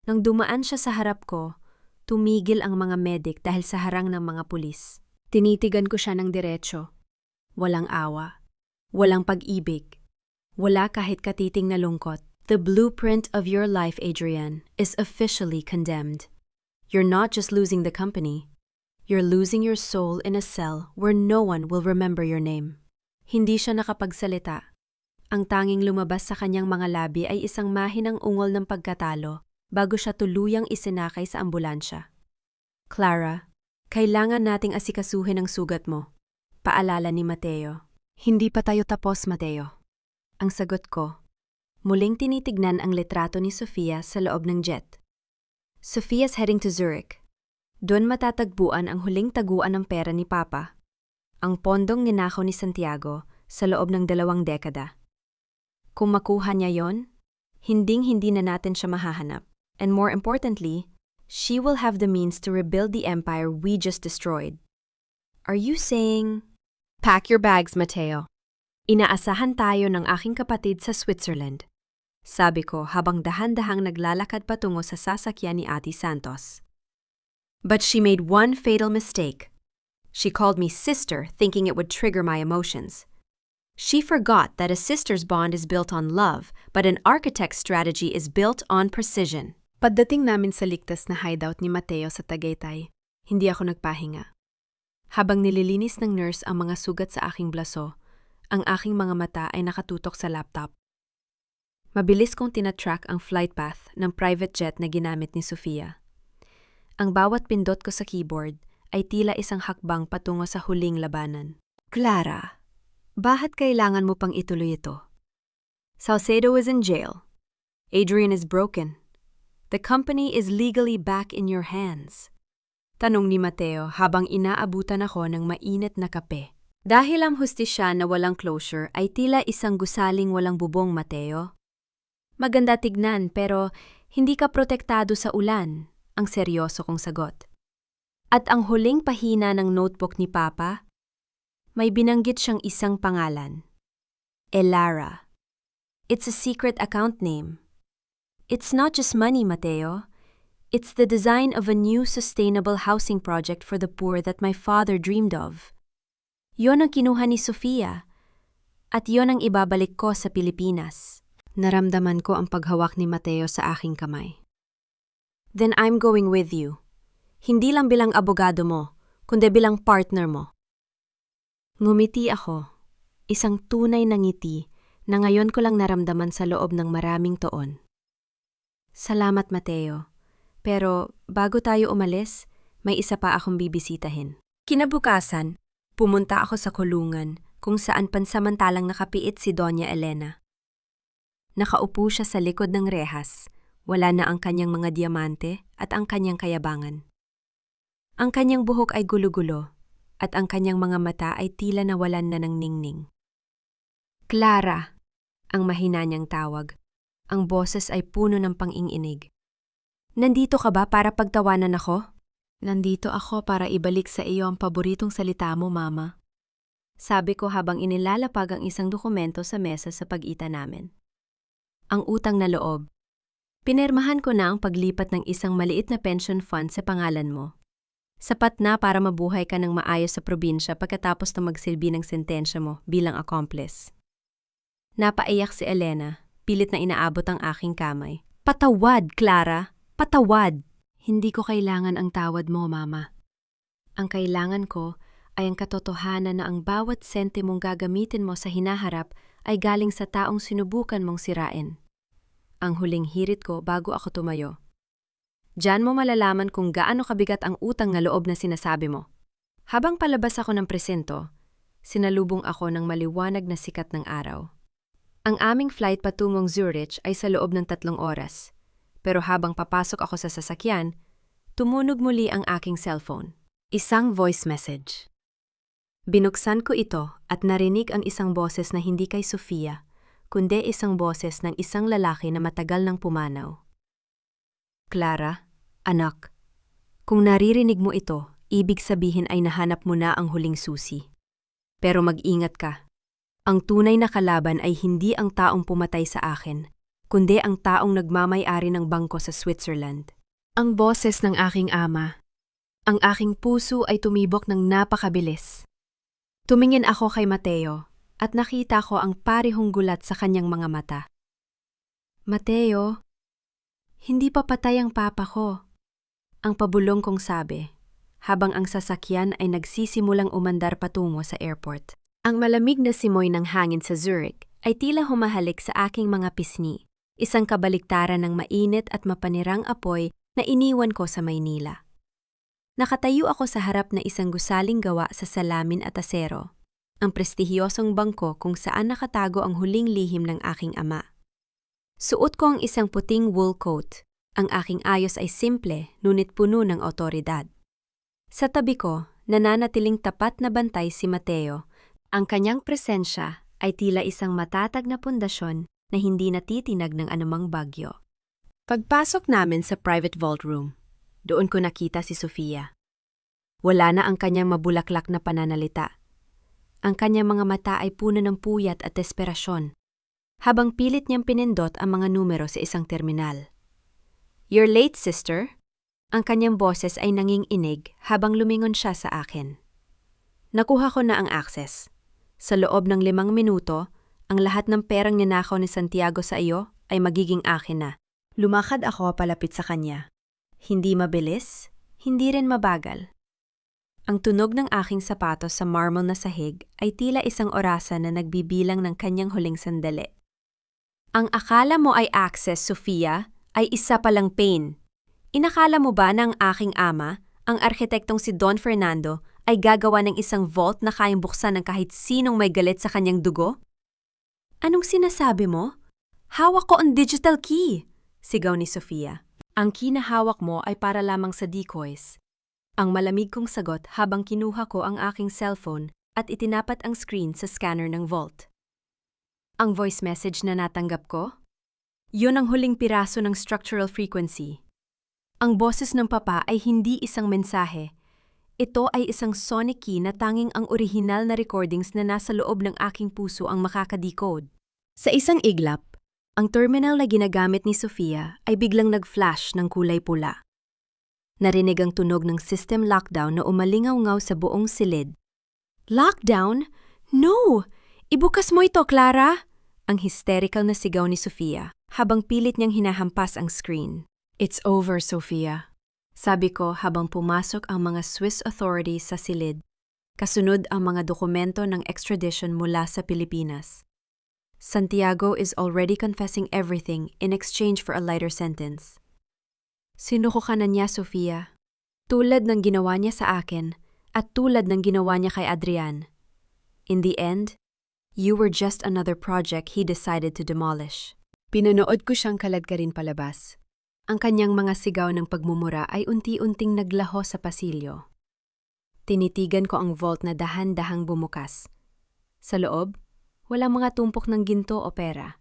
Nang dumaan siya sa harap ko, tumigil ang mga medic dahil sa harang ng mga pulis. Tinitigan ko siya ng diretsyo. Walang awa. Walang pag-ibig. Wala kahit katiting na lungkot. The blueprint of your life, Adrian, is officially condemned. You're not just losing the company. You're losing your soul in a cell where no one will remember your name. Hindi siya nakapagsalita. Ang tanging lumabas sa kanyang mga labi ay isang mahinang ungol ng pagkatalo bago siya tuluyang isinakay sa ambulansya. Clara, kailangan nating asikasuhin ang sugat mo. Paalala ni Mateo. Hindi pa tayo tapos, Mateo. Ang sagot ko. Muling tinitignan ang litrato ni Sofia sa loob ng jet. Sofia's heading to Zurich. Doon matatagpuan ang huling taguan ng pera ni Papa. Ang pondong ninakaw ni Santiago sa loob ng 2 dekada. Kung makuha niya yon, hinding-hindi na natin siya mahahanap. And more importantly, she will have the means to rebuild the empire we just destroyed. Are you saying, pack your bags, Mateo? Inaasahan tayo ng aking kapatid sa Switzerland. Sabi ko habang dahan-dahang naglalakad patungo sa sasakyan ni Ate Santos. But she made one fatal mistake. She called me sister thinking it would trigger my emotions. She forgot that a sister's bond is built on love, but an architect's strategy is built on precision. Pagdating namin sa ligtas na hideout ni Mateo sa Tagaytay, hindi ako nagpahinga. Habang nililinis ng nurse ang mga sugat sa aking blaso, ang aking mga mata ay nakatutok sa laptop. Mabilis kong tinatrack ang flight path ng private jet na ginamit ni Sofia. Ang bawat pindot ko sa keyboard ay tila isang hakbang patungo sa huling labanan. Clara, bakit kailangan mo pang ituloy ito? Salcedo is in jail. Adrian is broken. The company is legally back in your hands. Tanong ni Mateo habang inaabutan ako ng mainit na kape. Dahil ang hustisya na walang closure ay tila isang gusaling walang bubong, Mateo. Maganda tignan pero hindi ka protektado sa ulan, ang seryoso kong sagot. At ang huling pahina ng notebook ni Papa, may binanggit siyang isang pangalan. Elara. It's a secret account name. It's not just money, Mateo. It's the design of a new sustainable housing project for the poor that my father dreamed of. Yon ang kinuha ni Sofia. At yon ang ibabalik ko sa Pilipinas. Naramdaman ko ang paghawak ni Mateo sa aking kamay. Then I'm going with you. Hindi lang bilang abogado mo, kundi bilang partner mo. Ngumiti ako, isang tunay na ngiti na ngayon ko lang naramdaman sa loob ng maraming taon. Salamat, Mateo. Pero bago tayo umalis, may isa pa akong bibisitahin. Kinabukasan, pumunta ako sa kulungan kung saan pansamantalang nakapiit si Doña Elena. Nakaupo siya sa likod ng rehas, wala na ang kanyang mga diamante at ang kanyang kayabangan. Ang kanyang buhok ay gulo-gulo at ang kanyang mga mata ay tila nawalan na ng ningning. Clara, ang mahina niyang tawag. Ang boses ay puno ng pang-inginig. Nandito ka ba para pagtawanan ako? Nandito ako para ibalik sa iyo ang paboritong salita mo, Mama. Sabi ko habang inilalapag ang isang dokumento sa mesa sa pagitan namin. Ang utang na loob. Pinirmahan ko na ang paglipat ng isang maliit na pension fund sa pangalan mo. Sapat na para mabuhay ka ng maayos sa probinsya pagkatapos na magsilbi ng sentensya mo bilang accomplice. Napaiyak si Elena, pilit na inaabot ang aking kamay. Patawad, Clara! Patawad! Hindi ko kailangan ang tawad mo, Mama. Ang kailangan ko ay ang katotohanan na ang bawat sentimong gagamitin mo sa hinaharap ay galing sa taong sinubukan mong sirain. Ang huling hirit ko bago ako tumayo. Diyan mo malalaman kung gaano kabigat ang utang na loob na sinasabi mo. Habang palabas ako ng presinto, sinalubong ako ng maliwanag na sikat ng araw. Ang aming flight patungong Zurich ay sa loob ng 3 oras. Pero habang papasok ako sa sasakyan, tumunog muli ang aking cellphone. Isang voice message. Binuksan ko ito at narinig ang isang boses na hindi kay Sofia, kundi isang boses ng isang lalaki na matagal nang pumanaw. Clara, anak, kung naririnig mo ito, ibig sabihin ay nahanap mo na ang huling susi. Pero mag-ingat ka. Ang tunay na kalaban ay hindi ang taong pumatay sa akin, kundi ang taong nagmamay-ari ng bangko sa Switzerland. Ang boses ng aking ama. Ang aking puso ay tumibok ng napakabilis. Tumingin ako kay Mateo at nakita ko ang parehong gulat sa kanyang mga mata. Mateo, hindi pa patay ang papa ko. Ang pabulong kong sabi, habang ang sasakyan ay nagsisimulang umandar patungo sa airport. Ang malamig na simoy ng hangin sa Zurich ay tila humahalik sa aking mga pisngi, isang kabaliktaran ng mainit at mapanirang apoy na iniwan ko sa Maynila. Nakatayo ako sa harap na isang gusaling gawa sa salamin at asero, ang prestihiyosong bangko kung saan nakatago ang huling lihim ng aking ama. Suot ko ang isang puting wool coat. Ang aking ayos ay simple, ngunit puno ng otoridad. Sa tabi ko, nananatiling tapat na bantay si Mateo. Ang kanyang presensya ay tila isang matatag na pundasyon na hindi natitinag ng anumang bagyo. Pagpasok namin sa private vault room, doon ko nakita si Sofia. Wala na ang kanyang mabulaklak na pananalita. Ang kanyang mga mata ay puno ng puyat at desperasyon, habang pilit niyang pinindot ang mga numero sa isang terminal. "You're late, sister." Ang kanyang boses ay nanginginig habang lumingon siya sa akin. Nakuha ko na ang access. Sa loob ng 5 minuto, ang lahat ng perang ninakaw ni Santiago sa iyo ay magiging akin na. Lumakad ako palapit sa kanya. Hindi mabilis, hindi rin mabagal. Ang tunog ng aking sapatos sa marble na sahig ay tila isang orasan na nagbibilang ng kanyang huling sandali. Ang akala mo ay access, Sofia, ay isa palang pain. Inakala mo ba na ang aking ama, ang arhitektong si Don Fernando, ay gagawa ng isang vault na kayang buksan ng kahit sinong may galit sa kanyang dugo? Anong sinasabi mo? Hawak ko ang digital key, sigaw ni Sofia. Ang key na hawak mo ay para lamang sa decoys. Ang malamig kong sagot habang kinuha ko ang aking cellphone at itinapat ang screen sa scanner ng vault. Ang voice message na natanggap ko? Yun ang huling piraso ng structural frequency. Ang boses ng papa ay hindi isang mensahe. Ito ay isang sonic key na tanging ang orihinal na recordings na nasa loob ng aking puso ang makakadecode. Sa isang iglap, ang terminal na ginagamit ni Sofia ay biglang nag-flash ng kulay pula. Narinig ang tunog ng system lockdown na umalingaw-ngaw sa buong silid. "Lockdown? No! Ibukas mo ito, Clara!" Ang hysterical na sigaw ni Sofia habang pilit niyang hinahampas ang screen. "It's over, Sofia," sabi ko habang pumasok ang mga Swiss authorities sa silid. Kasunod ang mga dokumento ng extradition mula sa Pilipinas. Santiago is already confessing everything in exchange for a lighter sentence. Sinuko ka na niya, Sofia. Tulad ng ginawa niya sa akin at tulad ng ginawa niya kay Adrian. In the end, you were just another project he decided to demolish. Pinanood ko siyang kaladkarin palabas. Ang kanyang mga sigaw ng pagmumura ay unti-unting naglaho sa pasilyo. Tinitigan ko ang vault na dahan-dahang bumukas. Sa loob, walang mga tumpok ng ginto o pera.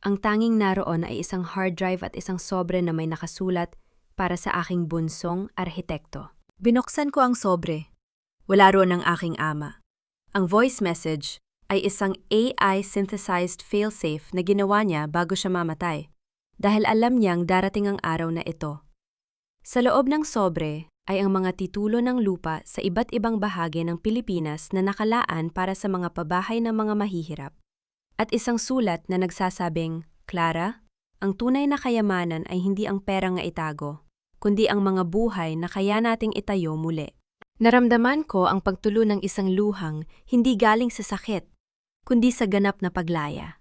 Ang tanging naroon ay isang hard drive at isang sobre na may nakasulat para sa aking bunsong arhitekto. Binuksan ko ang sobre. Wala roon ang aking ama. Ang voice message ay isang AI-synthesized failsafe na ginawa niya bago siya mamatay, dahil alam niyang darating ang araw na ito. Sa loob ng sobre ay ang mga titulo ng lupa sa iba't ibang bahagi ng Pilipinas na nakalaan para sa mga pabahay ng mga mahihirap. At isang sulat na nagsasabing, "Clara, ang tunay na kayamanan ay hindi ang perang nga itago, kundi ang mga buhay na kaya nating itayo muli." Naramdaman ko ang pagtulo ng isang luhang hindi galing sa sakit, kundi sa ganap na paglaya.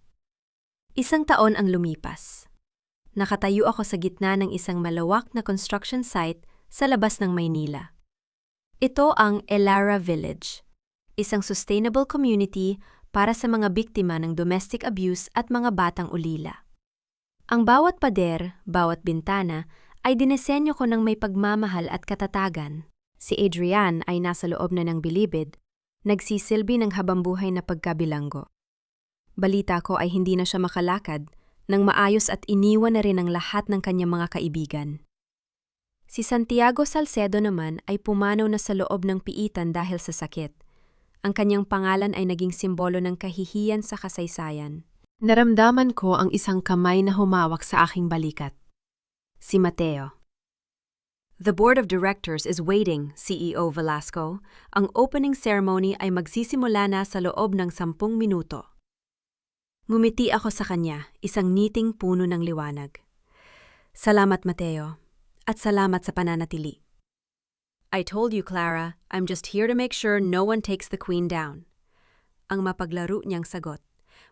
Isang taon ang lumipas. Nakatayo ako sa gitna ng isang malawak na construction site sa labas ng Maynila. Ito ang Elara Village, isang sustainable community para sa mga biktima ng domestic abuse at mga batang ulila. Ang bawat pader, bawat bintana, ay dinesenyo ko ng may pagmamahal at katatagan. Si Adrian ay nasa loob na ng bilibid, nagsisilbi ng habambuhay na pagkabilanggo. Balita ko ay hindi na siya makalakad nang maayos at iniwan na rin ang lahat ng kanyang mga kaibigan. Si Santiago Salcedo naman ay pumanaw na sa loob ng piitan dahil sa sakit. Ang kanyang pangalan ay naging simbolo ng kahihiyan sa kasaysayan. Naramdaman ko ang isang kamay na humawak sa aking balikat. Si Mateo. The Board of Directors is waiting, CEO Velasco. Ang opening ceremony ay magsisimula na sa loob ng 10 minuto. Ngumiti ako sa kanya, isang ngiting puno ng liwanag. Salamat, Mateo. At salamat sa pananatili. I told you, Clara, I'm just here to make sure no one takes the queen down. Ang mapaglaro niyang sagot,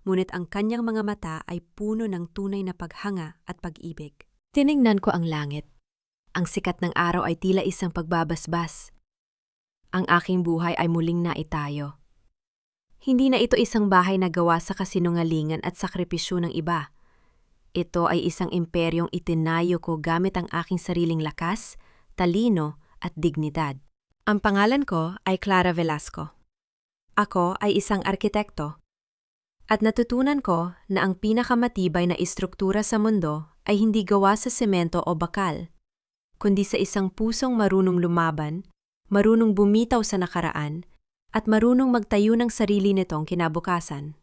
ngunit ang kanyang mga mata ay puno ng tunay na paghanga at pag-ibig. Tiningnan ko ang langit. Ang sikat ng araw ay tila isang pagbabasbas. Ang aking buhay ay muling naitayo. Hindi na ito isang bahay na gawa sa kasinungalingan at sakripisyo ng iba. Ito ay isang imperyong itinayo ko gamit ang aking sariling lakas, talino at dignidad. Ang pangalan ko ay Clara Velasco. Ako ay isang arkitekto. At natutunan ko na ang pinakamatibay na istruktura sa mundo ay hindi gawa sa semento o bakal, kundi sa isang pusong marunong lumaban, marunong bumitaw sa nakaraan, at marunong magtayo ng sarili nitong kinabukasan.